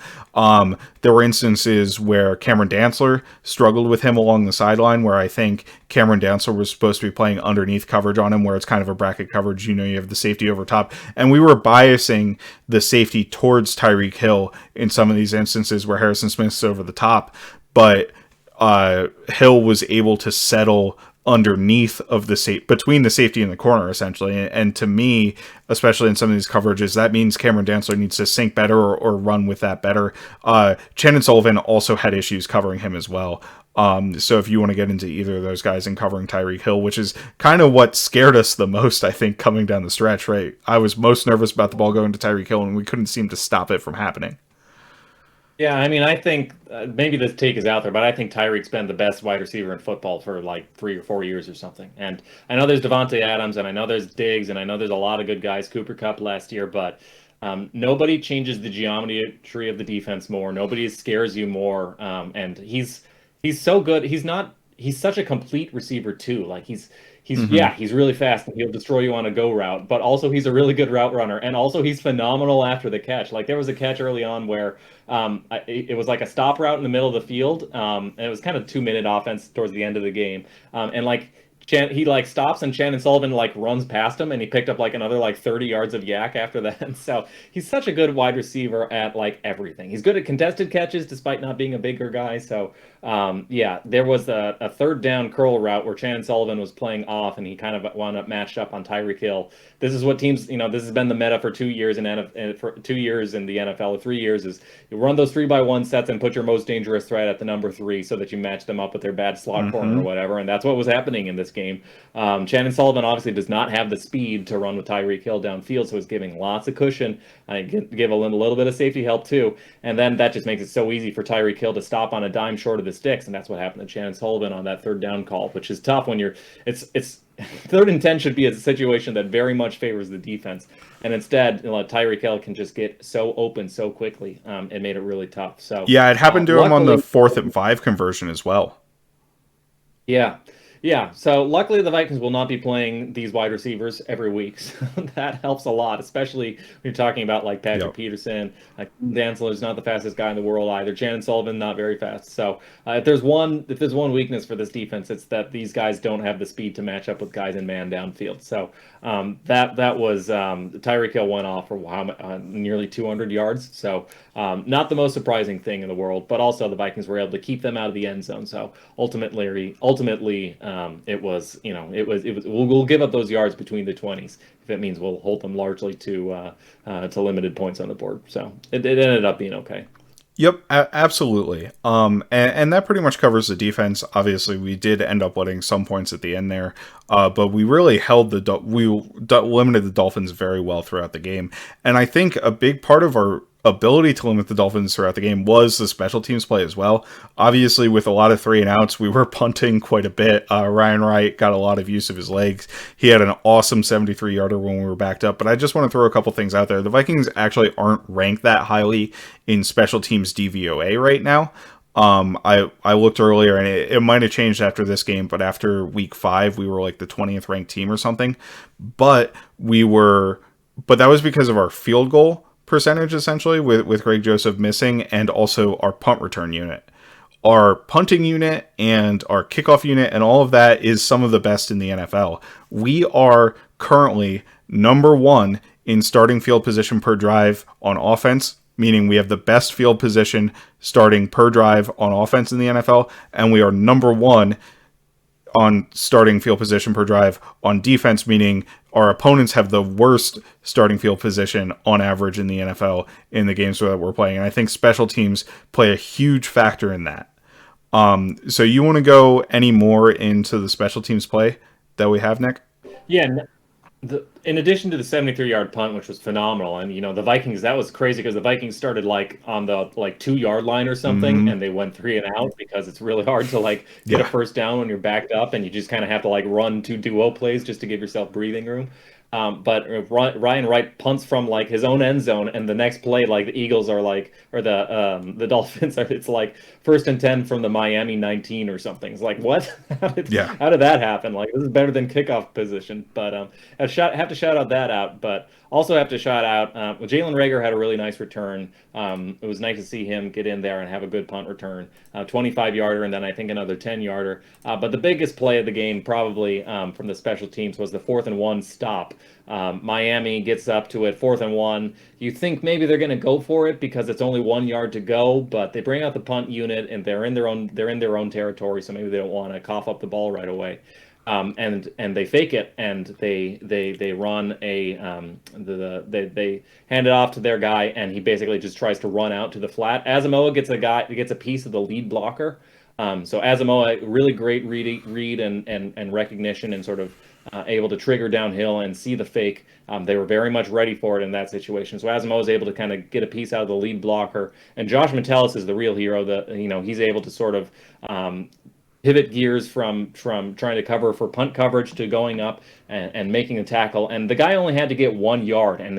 There were instances where Cameron Dantzler struggled with him along the sideline, where I think Cameron Dantzler was supposed to be playing underneath coverage on him, where it's kind of a bracket coverage. You have the safety over top. And we were biasing the safety towards Tyreek Hill in some of these instances where Harrison Smith's over the top. But Hill was able to settle underneath of between the safety and the corner, essentially. And to me, especially in some of these coverages, that means Cameron Dantzler needs to sink better or run with that better. Chandon Sullivan also had issues covering him as well. So if you want to get into either of those guys and covering Tyreek Hill, which is kind of what scared us the most, I think, coming down the stretch, right? I was most nervous about the ball going to Tyreek Hill, and we couldn't seem to stop it from happening. Yeah, I mean, I think maybe this take is out there, but I think Tyreek's been the best wide receiver in football for like 3 or 4 years or something. And I know there's Devontae Adams, and I know there's Diggs, and I know there's a lot of good guys, Cooper Kupp last year, but nobody changes the geometry of the defense more. Nobody scares you more. And he's so good. He's such a complete receiver too. Like he's really fast and he'll destroy you on a go route, but also he's a really good route runner, and also he's phenomenal after the catch. Like there was a catch early on where it was like a stop route in the middle of the field, and it was kind of 2-minute offense towards the end of the game, and like he like stops and Shannon Sullivan like runs past him and he picked up like another like 30 yards of yak after that. And so he's such a good wide receiver at like everything. He's good at contested catches despite not being a bigger guy. So yeah, there was a third down curl route where Shannon Sullivan was playing off and he kind of wound up matched up on Tyreek Hill. This is what teams, this has been the meta for 2 years for 2 years in the NFL, or 3 years, is you run those 3-by-1 sets and put your most dangerous threat at the number 3 so that you match them up with their bad slot corner or Mm-hmm. whatever. And that's what was happening in this game. Shannon Sullivan obviously does not have the speed to run with Tyreek Hill downfield, so he's giving lots of cushion. I give a little bit of safety help too, and then that just makes it so easy for Tyreek Hill to stop on a dime short of the sticks, and that's what happened to Shannon Sullivan on that third down call, which is tough when it's 3rd and 10 should be a situation that very much favors the defense, and instead, Tyreek Hill can just get so open so quickly. It made it really tough. So Yeah, it happened to him on the luckily, 4th and 5 conversion as well. yeah. Yeah. So luckily the Vikings will not be playing these wide receivers every week. So that helps a lot, especially when you're talking about like Patrick Yep. Peterson. Like Dantzler's not the fastest guy in the world either. Shannon Sullivan not very fast. So if there's one weakness for this defense, it's that these guys don't have the speed to match up with guys in man downfield. So that was Tyreek Hill went off for nearly 200 yards. So not the most surprising thing in the world, but also the Vikings were able to keep them out of the end zone. So ultimately, it was. We'll give up those yards between the 20s if it means we'll hold them largely to limited points on the board. So it ended up being okay. Yep, absolutely. And that pretty much covers the defense. Obviously, we did end up letting some points at the end there, but we really limited the Dolphins very well throughout the game. And I think a big part of our ability to limit the Dolphins throughout the game was the special teams play as well. Obviously, with a lot of 3-and-outs, we were punting quite a bit. Ryan Wright got a lot of use of his legs. He had an awesome 73-yarder when we were backed up. But I just want to throw a couple things out there. The Vikings actually aren't ranked that highly in special teams DVOA right now. I looked earlier and it might have changed after this game, but after week 5, we were like the 20th ranked team or something. But that was because of our field goal percentage, essentially, with Greg Joseph missing, and also our punt return unit. Our punting unit and our kickoff unit and all of that is some of the best in the NFL. We are currently number 1 in starting field position per drive on offense, meaning we have the best field position starting per drive on offense in the NFL, and we are number 1 on starting field position per drive on defense, meaning our opponents have the worst starting field position on average in the NFL in the games that we're playing. And I think special teams play a huge factor in that. So you want to go any more into the special teams play that we have, Nick? Yeah. In addition to the 73-yard punt, which was phenomenal, and the Vikings, that was crazy because the Vikings started like on the like 2-yard line or something, Mm-hmm. and they went 3-and-out because it's really hard to like get a Yeah. first down when you're backed up, and you just kind of have to like run 2 duo plays just to give yourself breathing room. But Ryan Wright punts from like his own end zone, and the next play, like the Eagles are like, or the Dolphins are, it's like 1st and 10 from the Miami 19 or something. It's like, what? Yeah. How did that happen? Like, this is better than kickoff position. But have to shout out that out. But also have to shout out Jalen Reagor had a really nice return. It was nice to see him get in there and have a good punt return, 25-yarder, and then I think another 10-yarder. But the biggest play of the game, probably from the special teams, was the 4th-and-1 stop. Miami gets up to it 4th-and-1. You think maybe they're going to go for it because it's only 1 yard to go, but they bring out the punt unit and they're in their own territory, so maybe they don't want to cough up the ball right away. And they fake it and they run they hand it off to their guy, and he basically just tries to run out to the flat. Asamoah gets a piece of the lead blocker. So Asamoah, really great read and recognition, and sort of able to trigger downhill and see the fake. They were very much ready for it in that situation. So Asamoah was able to kind of get a piece out of the lead blocker, and Josh Metellus is the real hero. He's able to sort of pivot gears from trying to cover for punt coverage to going up and making a tackle. And the guy only had to get 1 yard, and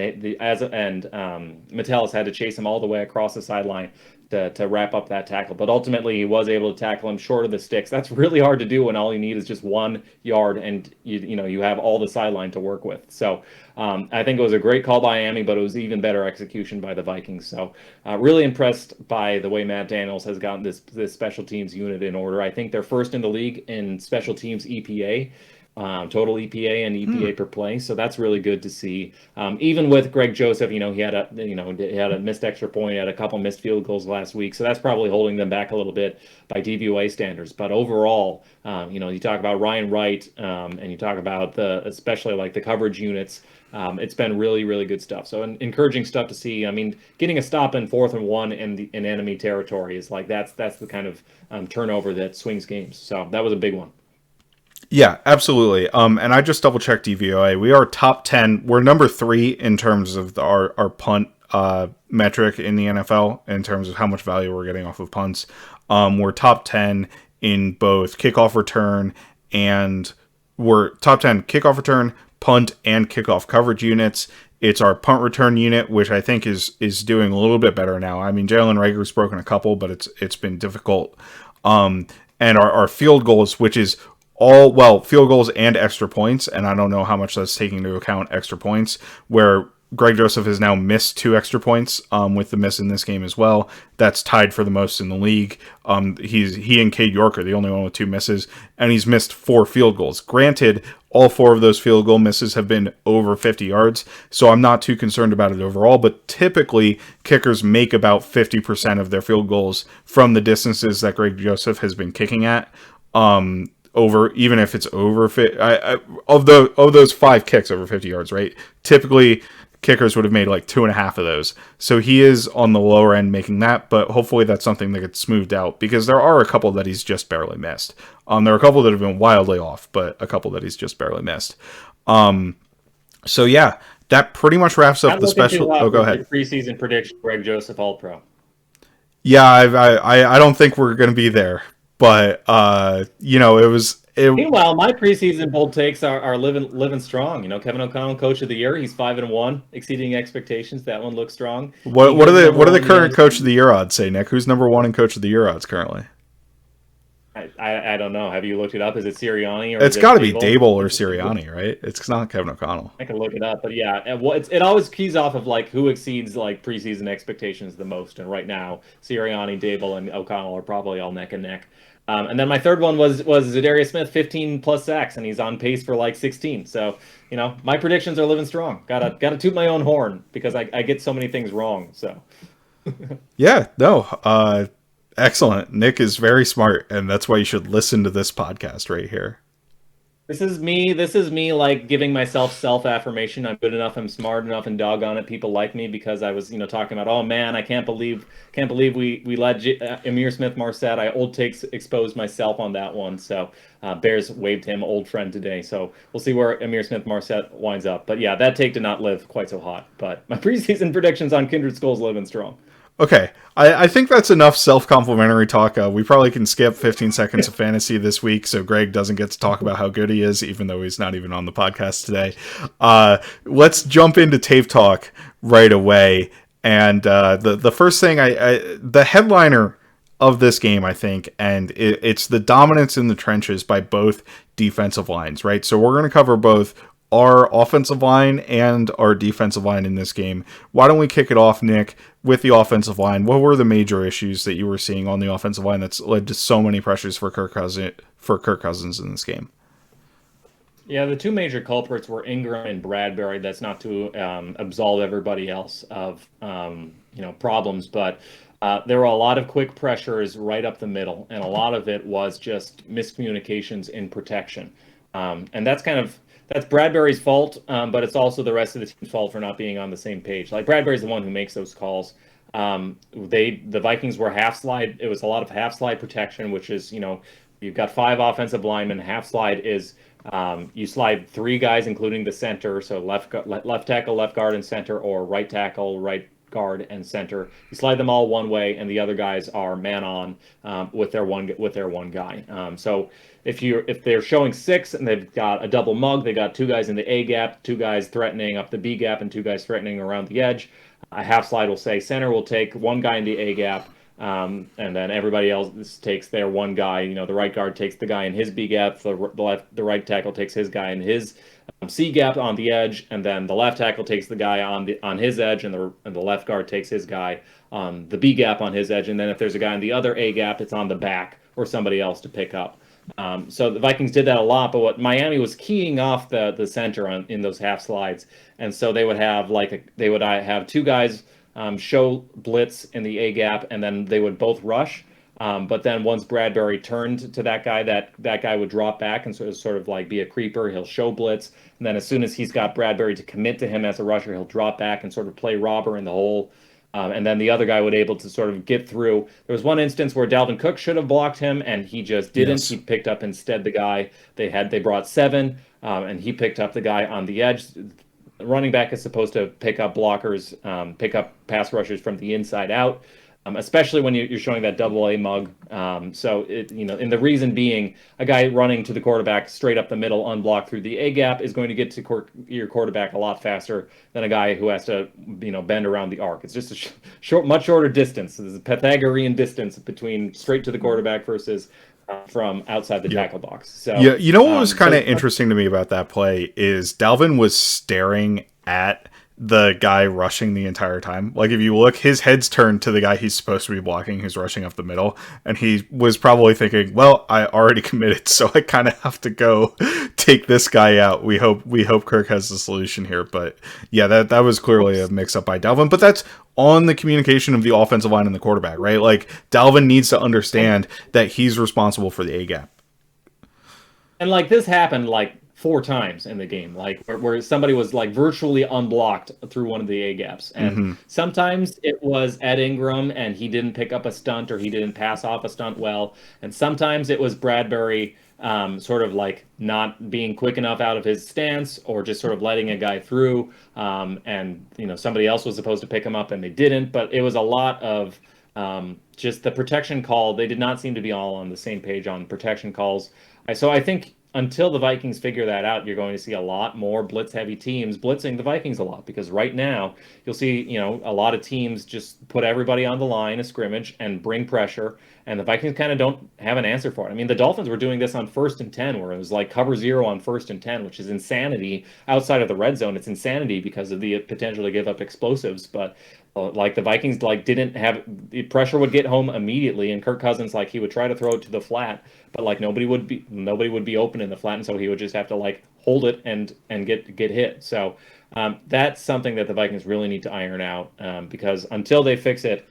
Metellus had to chase him all the way across the sideline to wrap up that tackle. But ultimately, he was able to tackle him short of the sticks. That's really hard to do when all you need is just 1 yard, and you have all the sideline to work with. So I think it was a great call by Miami, but it was even better execution by the Vikings. So really impressed by the way Matt Daniels has gotten this special teams unit in order. I think they're first in the league in special teams EPA. total EPA and Hmm. EPA per play. So that's really good to see. Even with Greg Joseph, he had a missed extra point, had a couple missed field goals last week. So that's probably holding them back a little bit by DVOA standards. But overall, you talk about Ryan Wright, and you talk about especially like the coverage units. It's been really, really good stuff. So encouraging stuff to see. I mean, getting a stop in 4th and 1 in enemy territory is like that's the kind of turnover that swings games. So that was a big one. Yeah, absolutely. And I just double checked DVOA. We are top 10. We're number 3 in terms of our punt metric in the NFL in terms of how much value we're getting off of punts. We're top 10 in both kickoff return and we're top 10 kickoff return, punt, and kickoff coverage units. It's our punt return unit, which I think is doing a little bit better now. I mean, Jalen Rager's broken a couple, but it's been difficult. And our field goals, which is field goals and extra points, and I don't know how much that's taking into account extra points, where Greg Joseph has now missed 2 extra points with the miss in this game as well. That's tied for the most in the league. He and Cade York are the only one with 2 misses, and he's missed 4 field goals. Granted, all 4 of those field goal misses have been over 50 yards, so I'm not too concerned about it overall, but typically kickers make about 50% of their field goals from the distances that Greg Joseph has been kicking at. Over, even if it's over of those 5 kicks over 50 yards, right? Typically kickers would have made like 2.5 of those. So he is on the lower end making that, but hopefully that's something that gets smoothed out because there are a couple that he's just barely missed. There are a couple that have been wildly off, but a couple that he's just barely missed. So yeah, that pretty much wraps up Not the looking too special. hot Oh, go for the ahead. preseason prediction. Greg Joseph All Pro. Yeah, I don't think we're gonna be there, but it was it. Meanwhile, my preseason bold takes are living strong. Kevin O'Connell, Coach of the Year. He's 5-1, exceeding expectations. That one looks strong. What are Eagles the number what are the one current again. Coach of the Year odds say, Nick? Who's number 1 in Coach of the Year odds currently? I don't know. Have you looked it up? Is it Sirianni or is It's got it to be Dable? Dable or Sirianni, right? It's not Kevin O'Connell. I can look it up, but yeah, it always keys off of like who exceeds like preseason expectations the most. And right now, Sirianni, Dable, and O'Connell are probably all neck and neck. And then my third one was Zadarius Smith, 15 plus sacks, and he's on pace for like 16. So my predictions are living strong. Gotta toot my own horn because I get so many things wrong. So Yeah, no, excellent. Nick is very smart, and that's why you should listen to this podcast right here. this is me. This is me like giving myself self-affirmation. I'm good enough. I'm smart enough, and doggone it, people like me because I was, talking about, oh man, I can't believe we let Amir Smith-Marset. I old takes exposed myself on that one. So Bears waived him, old friend today. So we'll see where Amir Smith-Marset winds up. But yeah, that take did not live quite so hot. But my preseason predictions on Kindred Skulls living strong. Okay, I think that's enough self-complimentary talk. We probably can skip 15 seconds of fantasy this week, so Greg doesn't get to talk about how good he is, even though he's not even on the podcast today. Let's jump into tape talk right away. And the first thing, the headliner of this game, I think, and it's the dominance in the trenches by both defensive lines, right? So we're going to cover both our offensive line and our defensive line in this game. Why don't we kick it off, Nick, with the offensive line? What were the major issues that you were seeing on the offensive line that's led to so many pressures for Kirk Cousins in this game? Yeah, the two major culprits were Ingram and Bradbury. That's not to absolve everybody else of problems, but there were a lot of quick pressures right up the middle, and a lot of it was just miscommunications in protection. And that's Bradbury's fault, but it's also the rest of the team's fault for not being on the same page. Like Bradbury's the one who makes those calls. The Vikings were half slide. It was a lot of half slide protection, which is you've got 5 offensive linemen. Half slide is you slide 3 guys, including the center, so left tackle, left guard, and center, or right tackle, right guard, and center. You slide them all one way, and the other guys are man on with their one guy. So if they're showing 6 and they've got a double mug, they got 2 guys in the A gap, 2 guys threatening up the B gap, and 2 guys threatening around the edge. A half slide will say center will take 1 guy in the A gap. And then everybody else takes their one guy. The right guard takes the guy in his B gap. The right tackle takes his guy in his C gap on the edge, and then the left tackle takes the guy on his edge, and the left guard takes his guy on the B gap on his edge. And then if there's a guy in the other A gap, it's on the back or somebody else to pick up. So the Vikings did that a lot, but what Miami was keying off the center in those half slides, and so they would have have two guys show blitz in the A gap, and then they would both rush. But then once Bradbury turned to that guy, that guy would drop back and sort of like be a creeper. He'll show blitz, and then as soon as he's got Bradbury to commit to him as a rusher, he'll drop back and sort of play robber in the hole. And then the other guy would able to sort of get through. There was one instance where Dalvin Cook should have blocked him, and he just didn't. Yes. He picked up instead the guy they brought seven, and he picked up the guy on the edge. Running back is supposed to pick up blockers, pick up pass rushers from the inside out, especially when you're showing that double A mug. And the reason being, a guy running to the quarterback straight up the middle, unblocked through the A gap, is going to get to your quarterback a lot faster than a guy who has to, bend around the arc. It's just a much shorter distance. There's a Pythagorean distance between straight to the quarterback versus from outside the tackle box. So yeah, what was kind of interesting to me about that play is Dalvin was staring at the guy rushing the entire time. Like, if you look, his head's turned to the guy he's supposed to be blocking, who's rushing up the middle, and he was probably thinking, well, I already committed, so I kind of have to go take this guy out. We hope Kirk has the solution here. But yeah, that was clearly a mix up by Dalvin, but that's on the communication of the offensive line and the quarterback, right? Like, Dalvin needs to understand that he's responsible for the A gap. And like, this happened like 4 times in the game, like where somebody was like virtually unblocked through one of the A gaps. And sometimes it was Ed Ingram and he didn't pick up a stunt, or he didn't pass off a stunt well. And sometimes it was Bradbury sort of like not being quick enough out of his stance, or just sort of letting a guy through. And somebody else was supposed to pick him up and they didn't. But it was a lot of just the protection call. They did not seem to be all on the same page on protection calls. So I think until the Vikings figure that out, you're going to see a lot more blitz-heavy teams blitzing the Vikings a lot, because right now you'll see, a lot of teams just put everybody on the line of scrimmage and bring pressure, and the Vikings kind of don't have an answer for it. I mean, the Dolphins were doing this on 1st and 10, where it was like cover 0 on 1st and 10, which is insanity outside of the red zone. It's insanity because of the potential to give up explosives, but like the Vikings didn't have the pressure, would get home immediately, and Kirk Cousins, like, he would try to throw it to the flat, but like nobody would be open in the flat, and so he would just have to like hold it and get hit. So that's something that the Vikings really need to iron out, because until they fix it,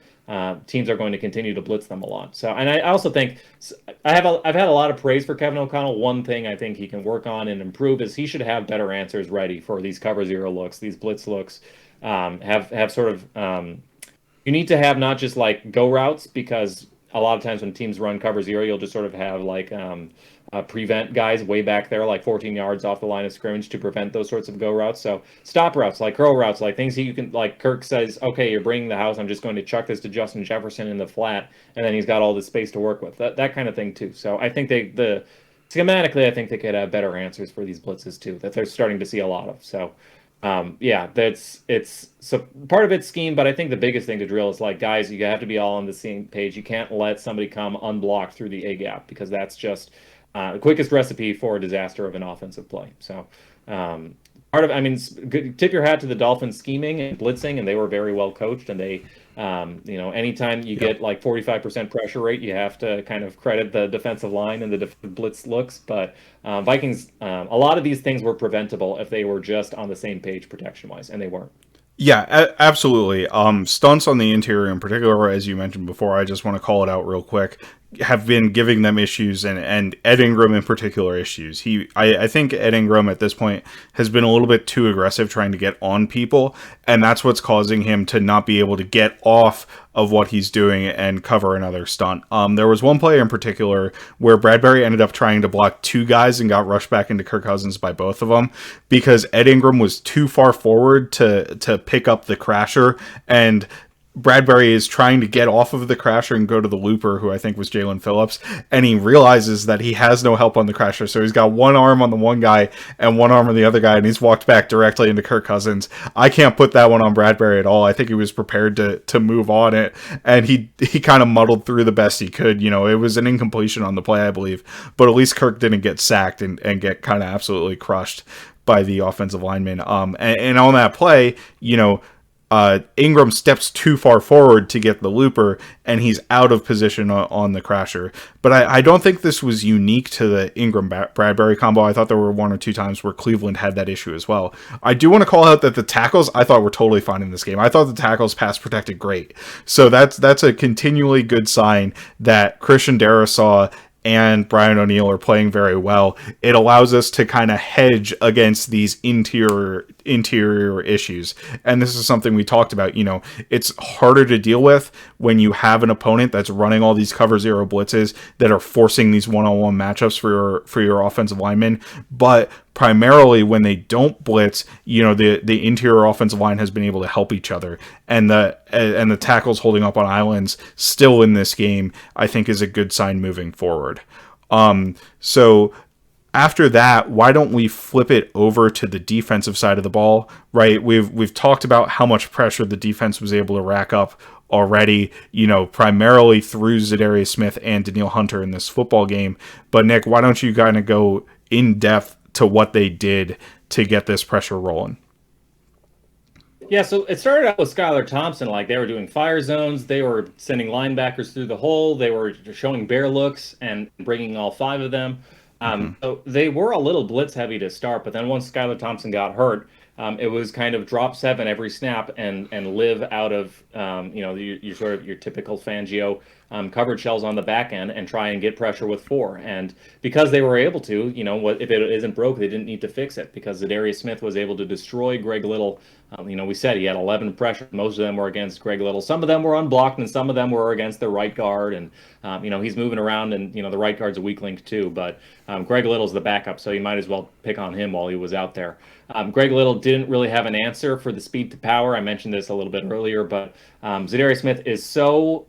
teams are going to continue to blitz them a lot. So, and I also think I've had a lot of praise for Kevin O'Connell. One thing I think he can work on and improve is he should have better answers ready for these cover 0 looks, these blitz looks. Have sort of you need to have not just like go routes, because a lot of times when teams run cover 0, you'll just sort of have like prevent guys way back there, like 14 yards off the line of scrimmage, to prevent those sorts of go routes. So stop routes, like curl routes, like things that you can, like Kirk says, okay, you're bringing the house, I'm just going to chuck this to Justin Jefferson in the flat, and then he's got all this space to work with. That kind of thing too. So I think schematically, I think they could have better answers for these blitzes too, that they're starting to see a lot of. So so part of it's scheme, but I think the biggest thing to drill is like, guys, you have to be all on the same page. You can't let somebody come unblocked through the A gap, because that's just the quickest recipe for a disaster of an offensive play. So tip your hat to the Dolphins scheming and blitzing, and they were very well coached, and they anytime you get like 45% pressure rate, you have to kind of credit the defensive line and the blitz looks. But Vikings, a lot of these things were preventable if they were just on the same page protection wise, and they weren't. Yeah, absolutely. Stunts on the interior in particular, as you mentioned before, I just want to call it out real quick, have been giving them issues, and Ed Ingram in particular issues. I think Ed Ingram at this point has been a little bit too aggressive trying to get on people, and that's what's causing him to not be able to get off of what he's doing and cover another stunt. There was one play in particular where Bradbury ended up trying to block 2 guys and got rushed back into Kirk Cousins by both of them, because Ed Ingram was too far forward to pick up the crasher, and Bradbury is trying to get off of the crasher and go to the looper, who I think was Jalen Phillips, and he realizes that he has no help on the crasher, so he's got one arm on the one guy and one arm on the other guy, and he's walked back directly into Kirk Cousins. I can't put that one on Bradbury at all. I think he was prepared to move on it, and he kind of muddled through the best he could. It was an incompletion on the play, I believe, but at least Kirk didn't get sacked and get kind of absolutely crushed by the offensive lineman. And on that play, Ingram steps too far forward to get the looper, and he's out of position on the crasher. But I don't think this was unique to the Ingram Bradbury combo. I thought there were one or two times where Cleveland had that issue as well. I do want to call out that the tackles I thought were totally fine in this game. I thought the tackles pass protected great. So that's a continually good sign that Christian Darrisaw and Brian O'Neill are playing very well. It allows us to kind of hedge against these interior issues. And this is something we talked about. It's harder to deal with when you have an opponent that's running all these cover zero blitzes that are forcing these one-on-one matchups for your offensive linemen. But primarily when they don't blitz, the interior offensive line has been able to help each other, and the tackles holding up on islands still in this game, I think, is a good sign moving forward. So after that, why don't we flip it over to the defensive side of the ball, right? We've talked about how much pressure the defense was able to rack up already, primarily through Zadarius Smith and Danielle Hunter in this football game. But Nick, why don't you kind of go in depth to what they did to get this pressure rolling? Yeah, so it started out with Skylar Thompson. Like, they were doing fire zones, they were sending linebackers through the hole, they were showing bear looks and bringing all five of them. So they were a little blitz heavy to start, but then once Skylar Thompson got hurt, it was kind of drop seven every snap and live out of your sort of your typical Fangio coverage shells on the back end and try and get pressure with four. And because they were able to, if it isn't broke, they didn't need to fix it, because Zadarius Smith was able to destroy Greg Little. We said he had 11 pressures. Most of them were against Greg Little. Some of them were unblocked, and some of them were against the right guard. And he's moving around, and the right guard's a weak link too. But Greg Little's the backup, so you might as well pick on him while he was out there. Greg Little didn't really have an answer for the speed to power. I mentioned this a little bit earlier, but Zadarius Smith is so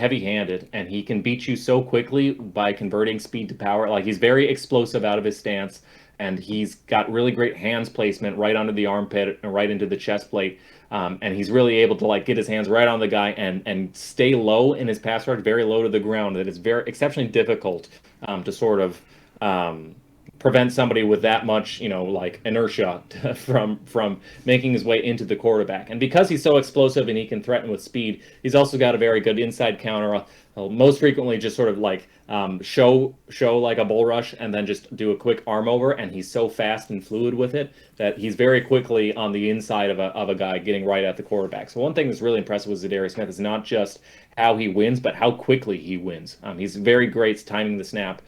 heavy-handed, and he can beat you so quickly by converting speed to power. Like, he's very explosive out of his stance, and he's got really great hands placement right under the armpit and right into the chest plate. And he's really able to get his hands right on the guy and stay low in his pass rush, very low to the ground. That is very exceptionally difficult to sort of prevent somebody with that much, inertia from making his way into the quarterback. And because he's so explosive and he can threaten with speed, he's also got a very good inside counter. Most frequently just sort of show like a bull rush and then just do a quick arm over, and he's so fast and fluid with it that he's very quickly on the inside of a guy getting right at the quarterback. So one thing that's really impressive with Zadarius Smith is not just how he wins, but how quickly he wins. He's very great timing the snap.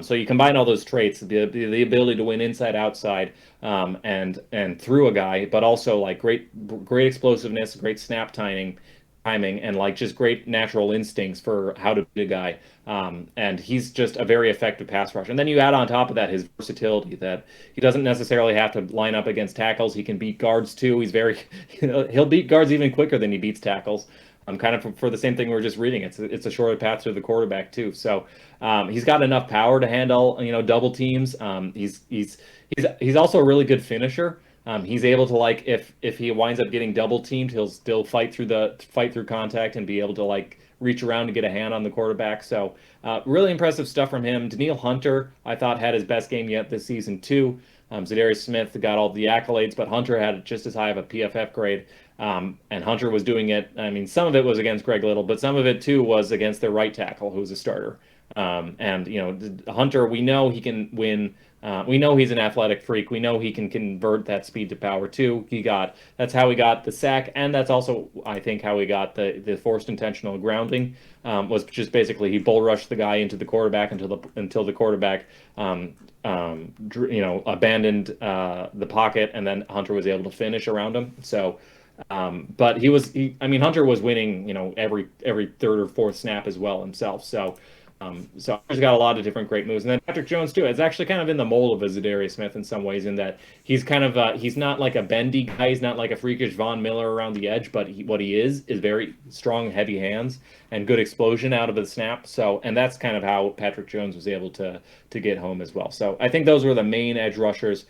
So you combine all those traits, the ability to win inside, outside, and through a guy, but also great explosiveness, great snap timing, and just great natural instincts for how to beat a guy. And he's just a very effective pass rusher. And then you add on top of that his versatility, that he doesn't necessarily have to line up against tackles. He can beat guards too. He's very, he'll beat guards even quicker than he beats tackles. Kind of for the same thing we were just reading. It's a shorter path to the quarterback too. So he's got enough power to handle double teams. He's also a really good finisher. He's able to if he winds up getting double teamed, he'll still fight through contact and be able to reach around to get a hand on the quarterback. So really impressive stuff from him. Danielle Hunter, I thought, had his best game yet this season too. Zadarius Smith got all the accolades, but Hunter had just as high of a PFF grade. And Hunter was doing it. I mean, some of it was against Greg Little, but some of it too was against their right tackle, who was a starter. Hunter, we know he can win. We know he's an athletic freak. We know he can convert that speed to power too. That's how he got the sack, and that's also, I think, how he got the forced intentional grounding. Was just basically he bull rushed the guy into the quarterback until the quarterback abandoned the pocket, and then Hunter was able to finish around him. So. But Hunter was winning, every third or fourth snap as well himself. So Hunter's got a lot of different great moves. And then Patrick Jones too. It's actually kind of in the mold of a Zadarius Smith in some ways, in that he's kind of he's not like a bendy guy. He's not like a freakish Von Miller around the edge, but what he is very strong, heavy hands and good explosion out of the snap. So, and that's kind of how Patrick Jones was able to get home as well. So I think those were the main edge rushers.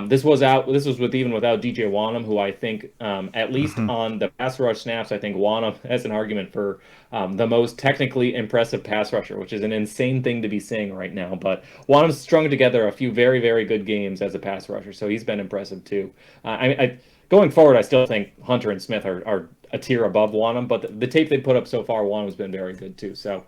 This was even without DJ Wanham, who I think, at least on the pass rush snaps, I think Wanham has an argument for the most technically impressive pass rusher, which is an insane thing to be saying right now. But Wanham's strung together a few very, very good games as a pass rusher, so he's been impressive too. going forward, I still think Hunter and Smith are a tier above Wanham, but the tape they put up so far, Wanham's been very good too. So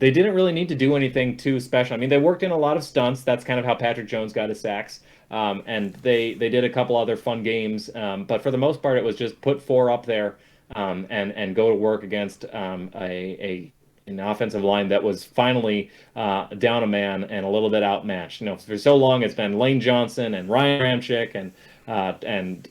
they didn't really need to do anything too special. I mean, they worked in a lot of stunts. That's kind of how Patrick Jones got his sacks. And they did a couple other fun games. But for the most part, it was just put four up there and go to work against an offensive line that was finally down a man and a little bit outmatched. You know, for so long it's been Lane Johnson and Ryan Ramczyk and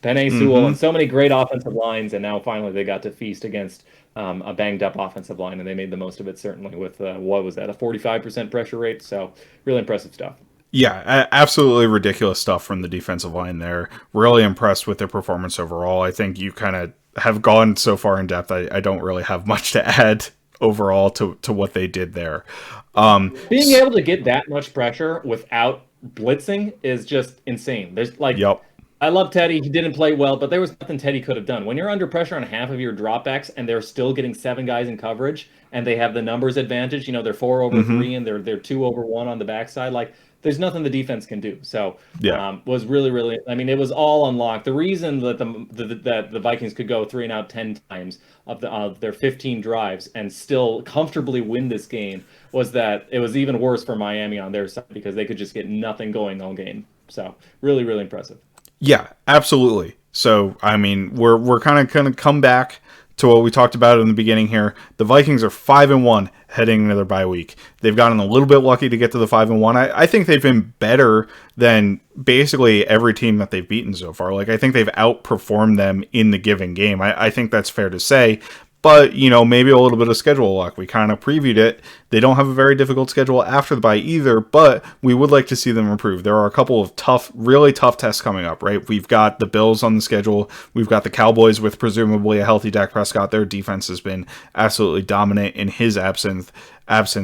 Penei Sewell and so many great offensive lines, and now finally they got to feast against a banged up offensive line, and they made the most of it, certainly with what was that, a 45% pressure rate. So really impressive stuff. Yeah, absolutely ridiculous stuff from the defensive line there. Really impressed with their performance overall. I think you kind of have gone so far in depth. I don't really have much to add overall to what they did there. Being able to get that much pressure without blitzing is just insane. There's like, yep. I love Teddy. He didn't play well, but there was nothing Teddy could have done. When you're under pressure on half of your dropbacks and they're still getting 7 guys in coverage and they have the numbers advantage, you know, they're 4 over 3 and they're 2 over 1 on the backside. Like, there's nothing the defense can do. So, was really, really, I mean, it was all unlocked. The reason that the Vikings could go 3 and out 10 times of their 15 drives and still comfortably win this game was that it was even worse for Miami on their side because they could just get nothing going all game. So, really, really impressive. Yeah, absolutely. So, I mean, we're kind of going to come back to what we talked about in the beginning here. The Vikings are 5-1 heading into their bye week. They've gotten a little bit lucky to get to the 5-1. I think they've been better than basically every team that they've beaten so far. Like, I think they've outperformed them in the given game. I think that's fair to say. But, you know, maybe a little bit of schedule luck. We kind of previewed it. They don't have a very difficult schedule after the bye either, but we would like to see them improve. There are a couple of really tough tests coming up, right? We've got the Bills on the schedule. We've got the Cowboys with presumably a healthy Dak Prescott. Their defense has been absolutely dominant in his absence.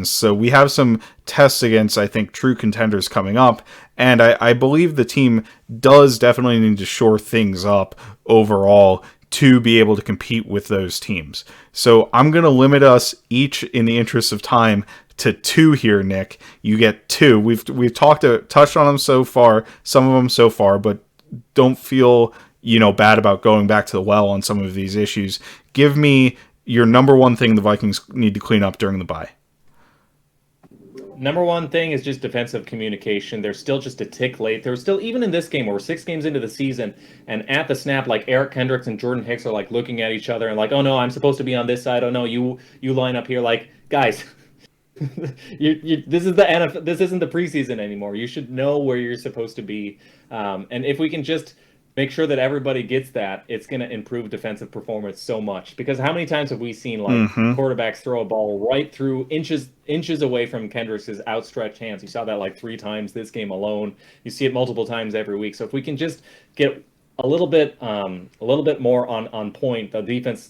So we have some tests against, I think, true contenders coming up. And I believe the team does definitely need to shore things up overall to be able to compete with those teams. So I'm going to limit us each, in the interest of time, to 2 here, Nick. You get 2. We've touched on them so far, some of them so far, but don't feel, you know, bad about going back to the well on some of these issues. Give me your number one thing the Vikings need to clean up during the bye. Number one thing is just defensive communication. They're still just a tick late. They're still, even in this game where we're 6 games into the season, and at the snap, like Eric Kendricks and Jordan Hicks are like looking at each other and like, oh no, I'm supposed to be on this side. Oh no, you line up here. Like, guys, this is the NFL. This isn't the preseason anymore. You should know where you're supposed to be. And if we can just make sure that everybody gets that, it's going to improve defensive performance so much. Because how many times have we seen like quarterbacks throw a ball right through inches away from Kendricks' outstretched hands? You saw that like 3 times this game alone. You see it multiple times every week. So if we can just get a little bit more on point, the defense,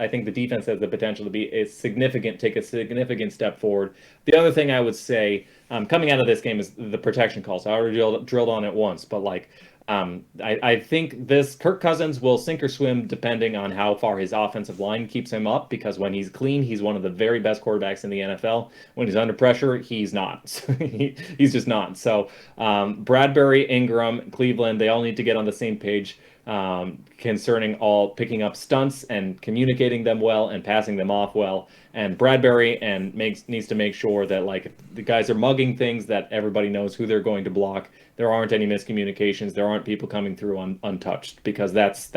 I think the defense has the potential to be take a significant step forward. The other thing I would say coming out of this game is the protection calls. I already drilled on it once, but like, I think this Kirk Cousins will sink or swim depending on how far his offensive line keeps him up, because when he's clean, he's one of the very best quarterbacks in the NFL. When he's under pressure, he's not. He's just not. So Bradbury, Ingram, Cleveland, they all need to get on the same page concerning all picking up stunts and communicating them well and passing them off well. And Bradbury needs to make sure that like if the guys are mugging things, that everybody knows who they're going to block. There aren't any miscommunications. There aren't people coming through untouched, because that's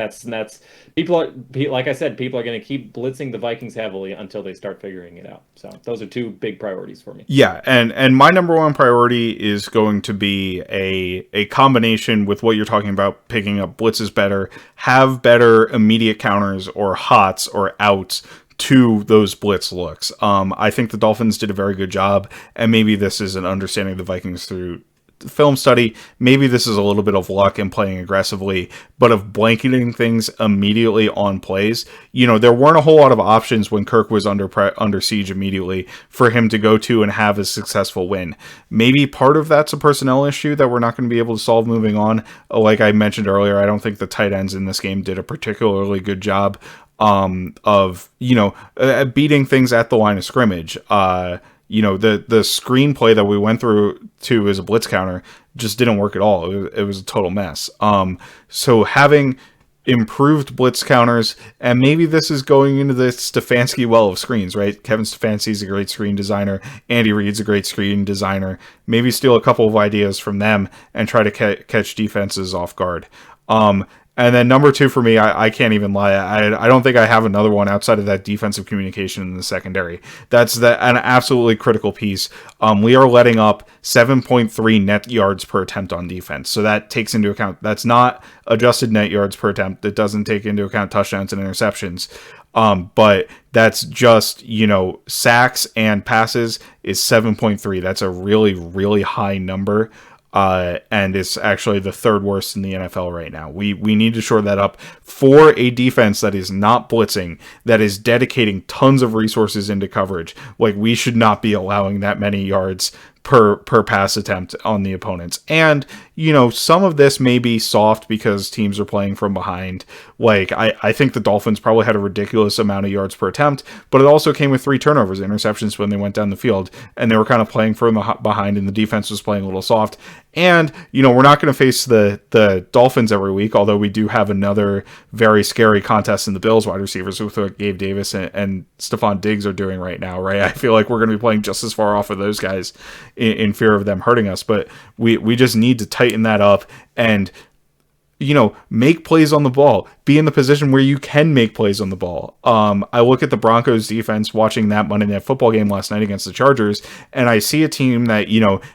people are, like I said, people are going to keep blitzing the Vikings heavily until they start figuring it out. So those are 2 big priorities for me. Yeah, and my number one priority is going to be a combination with what you're talking about, picking up blitzes better, have better immediate counters or hots or outs to those blitz looks. I think the Dolphins did a very good job, and maybe this is an understanding of the Vikings through film study. Maybe this is a little bit of luck and playing aggressively, but of blanketing things immediately on plays. You know, there weren't a whole lot of options when Kirk was under siege immediately for him to go to and have a successful win. Maybe part of that's a personnel issue that we're not going to be able to solve moving on. Like I mentioned earlier, I don't think the tight ends in this game did a particularly good job of, you know, beating things at the line of scrimmage. You know, the screenplay that we went through to as a blitz counter just didn't work at all. It was a total mess. So having improved blitz counters, and maybe this is going into the Stefanski well of screens, right? Kevin Stefanski's a great screen designer. Andy Reid's a great screen designer. Maybe steal a couple of ideas from them and try to catch defenses off guard. And then number 2 for me, I can't even lie. I don't think I have another one outside of that defensive communication in the secondary. That's an absolutely critical piece. We are letting up 7.3 net yards per attempt on defense. So that takes into account, that's not adjusted net yards per attempt. It doesn't take into account touchdowns and interceptions. But that's just, sacks and passes is 7.3. That's a really, really high number. And it's actually the 3rd worst in the NFL right now. We need to shore that up for a defense that is not blitzing, that is dedicating tons of resources into coverage. Like, we should not be allowing that many yards per pass attempt on the opponents. And, some of this may be soft because teams are playing from behind. Like, I think the Dolphins probably had a ridiculous amount of yards per attempt, but it also came with 3 turnovers, interceptions when they went down the field, and they were kind of playing from behind, and the defense was playing a little soft. And, we're not going to face the Dolphins every week, although we do have another very scary contest in the Bills wide receivers with what Gabe Davis and Stephon Diggs are doing right now, right? I feel like we're going to be playing just as far off of those guys in fear of them hurting us, but we just need to tighten that up and make plays on the ball, be in the position where you can make plays on the ball. I look at the Broncos defense watching that Monday Night Football game last night against the Chargers, and I see a team that,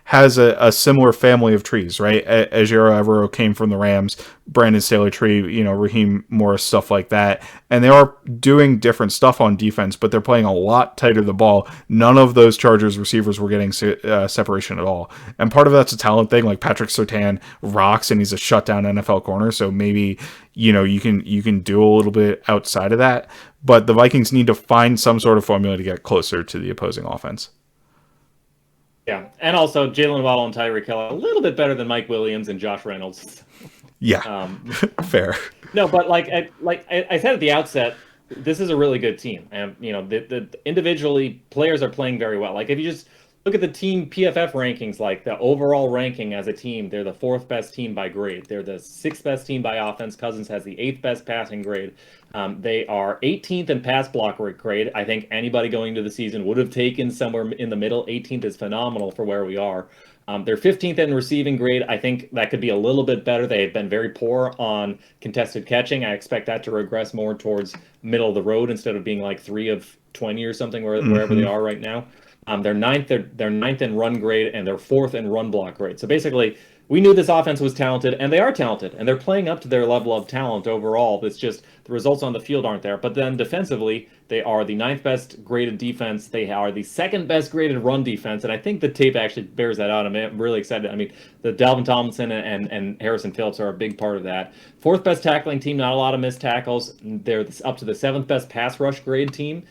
has a similar family of trees, right? Ejiro Evero came from the Rams, Brandon Staley tree, Raheem Morris, stuff like that. And they are doing different stuff on defense, but they're playing a lot tighter the ball. None of those Chargers receivers were getting separation at all. And part of that's a talent thing. Like, Patrick Surtain rocks, and he's a shutdown NFL corner. So maybe, you can do a little bit outside of that. But the Vikings need to find some sort of formula to get closer to the opposing offense. Yeah, and also Jalen Waddle and Tyreek Hill are a little bit better than Mike Williams and Josh Reynolds. Yeah, fair. No, but like I said at the outset, this is a really good team, and the individually players are playing very well. Like, if you just look at the team PFF rankings, like the overall ranking as a team, they're the 4th best team by grade. They're the 6th best team by offense. Cousins has the 8th best passing grade. They are 18th in pass block grade. I think anybody going into the season would have taken somewhere in the middle. 18th is phenomenal for where we are. They're 15th in receiving grade. I think that could be a little bit better. They've been very poor on contested catching. I expect that to regress more towards middle of the road instead of being like 3 of 20 or something wherever they are right now. They're 9th in run grade, and they're 4th in run block grade. So basically, we knew this offense was talented, and they are talented, and they're playing up to their level of talent overall. It's just the results on the field aren't there. But then defensively, they are the 9th best graded defense. They are the 2nd best graded run defense, and I think the tape actually bears that out. I'm really excited. I mean, the Dalvin Tomlinson and Harrison Phillips are a big part of that. 4th best tackling team, not a lot of missed tackles. They're up to the 7th best pass rush grade team.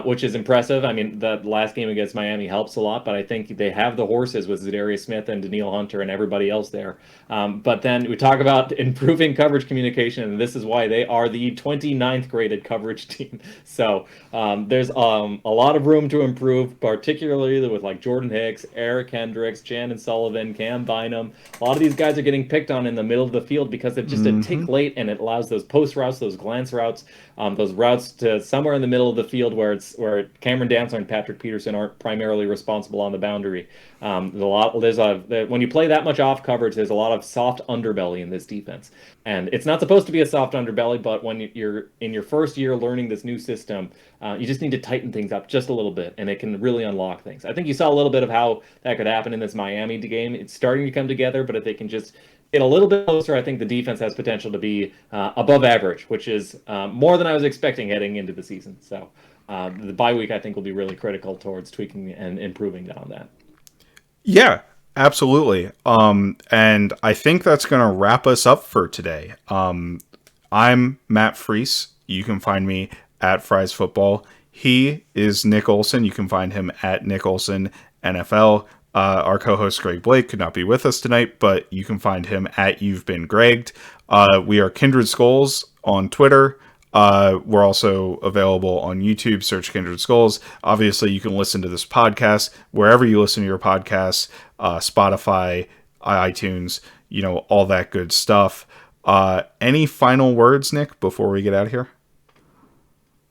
Which is impressive. I mean, the last game against Miami helps a lot, but I think they have the horses with Zadarius Smith and Danielle Hunter and everybody else there. But then we talk about improving coverage communication, and this is why they are the 29th graded coverage team. So there's a lot of room to improve, particularly with like Jordan Hicks, Eric Hendricks, Shannon Sullivan, Cam Bynum. A lot of these guys are getting picked on in the middle of the field because they're just a tick late, and it allows those post routes, those glance routes, those routes to somewhere in the middle of the field where Cameron Dantzler and Patrick Peterson aren't primarily responsible on the boundary. When you play that much off coverage, there's a lot of soft underbelly in this defense, and it's not supposed to be a soft underbelly. But when you're in your first year learning this new system, you just need to tighten things up just a little bit, and it can really unlock things. I think you saw a little bit of how that could happen in this Miami game. It's starting to come together, but if they can just get a little bit closer, I think the defense has potential to be above average, which is more than I was expecting heading into the season. So the bye week, I think, will be really critical towards tweaking and improving on that. Yeah, absolutely. And I think that's going to wrap us up for today. I'm Matt Freese. You can find me at Fries Football. He is Nick Olson. You can find him at Nick Olson NFL. Our co-host Gregg Blake could not be with us tonight, but you can find him at You've Been Gregged. We are Kindred Skulls on Twitter. We're also available on YouTube. Search Kindred Skulls. Obviously, you can listen to this podcast wherever you listen to your podcasts, Spotify, iTunes, all that good stuff. Any final words, Nick, before we get out of here?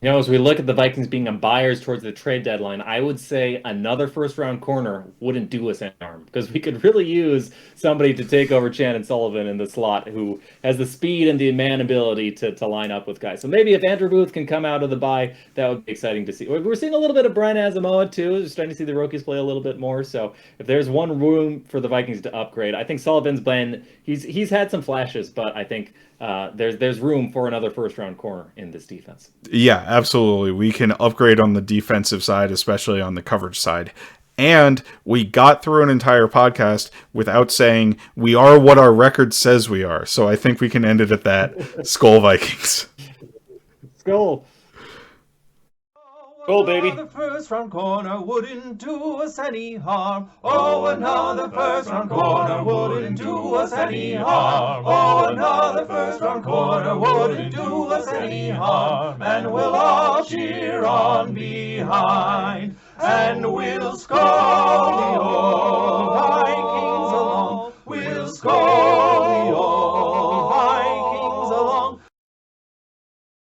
As we look at the Vikings being on buyers towards the trade deadline, I would say another first-round corner wouldn't do us any harm because we could really use somebody to take over Shannon Sullivan in the slot who has the speed and the man ability to line up with guys. So maybe if Andrew Booth can come out of the bye, that would be exciting to see. We're seeing a little bit of Brian Asamoah too. Just starting to see the rookies play a little bit more. So if there's one room for the Vikings to upgrade, I think Sullivan's been he's had some flashes, but I think there's room for another first-round corner in this defense. Yeah, absolutely. We can upgrade on the defensive side, especially on the coverage side. And we got through an entire podcast without saying we are what our record says we are. So I think we can end it at that. Skull Vikings. Skull. Skull, baby. The first round corner wouldn't do us any harm. Oh, another first round corner wouldn't do us any harm. Oh, another first round corner wouldn't do us any harm. And we'll all cheer on behind, and we'll score.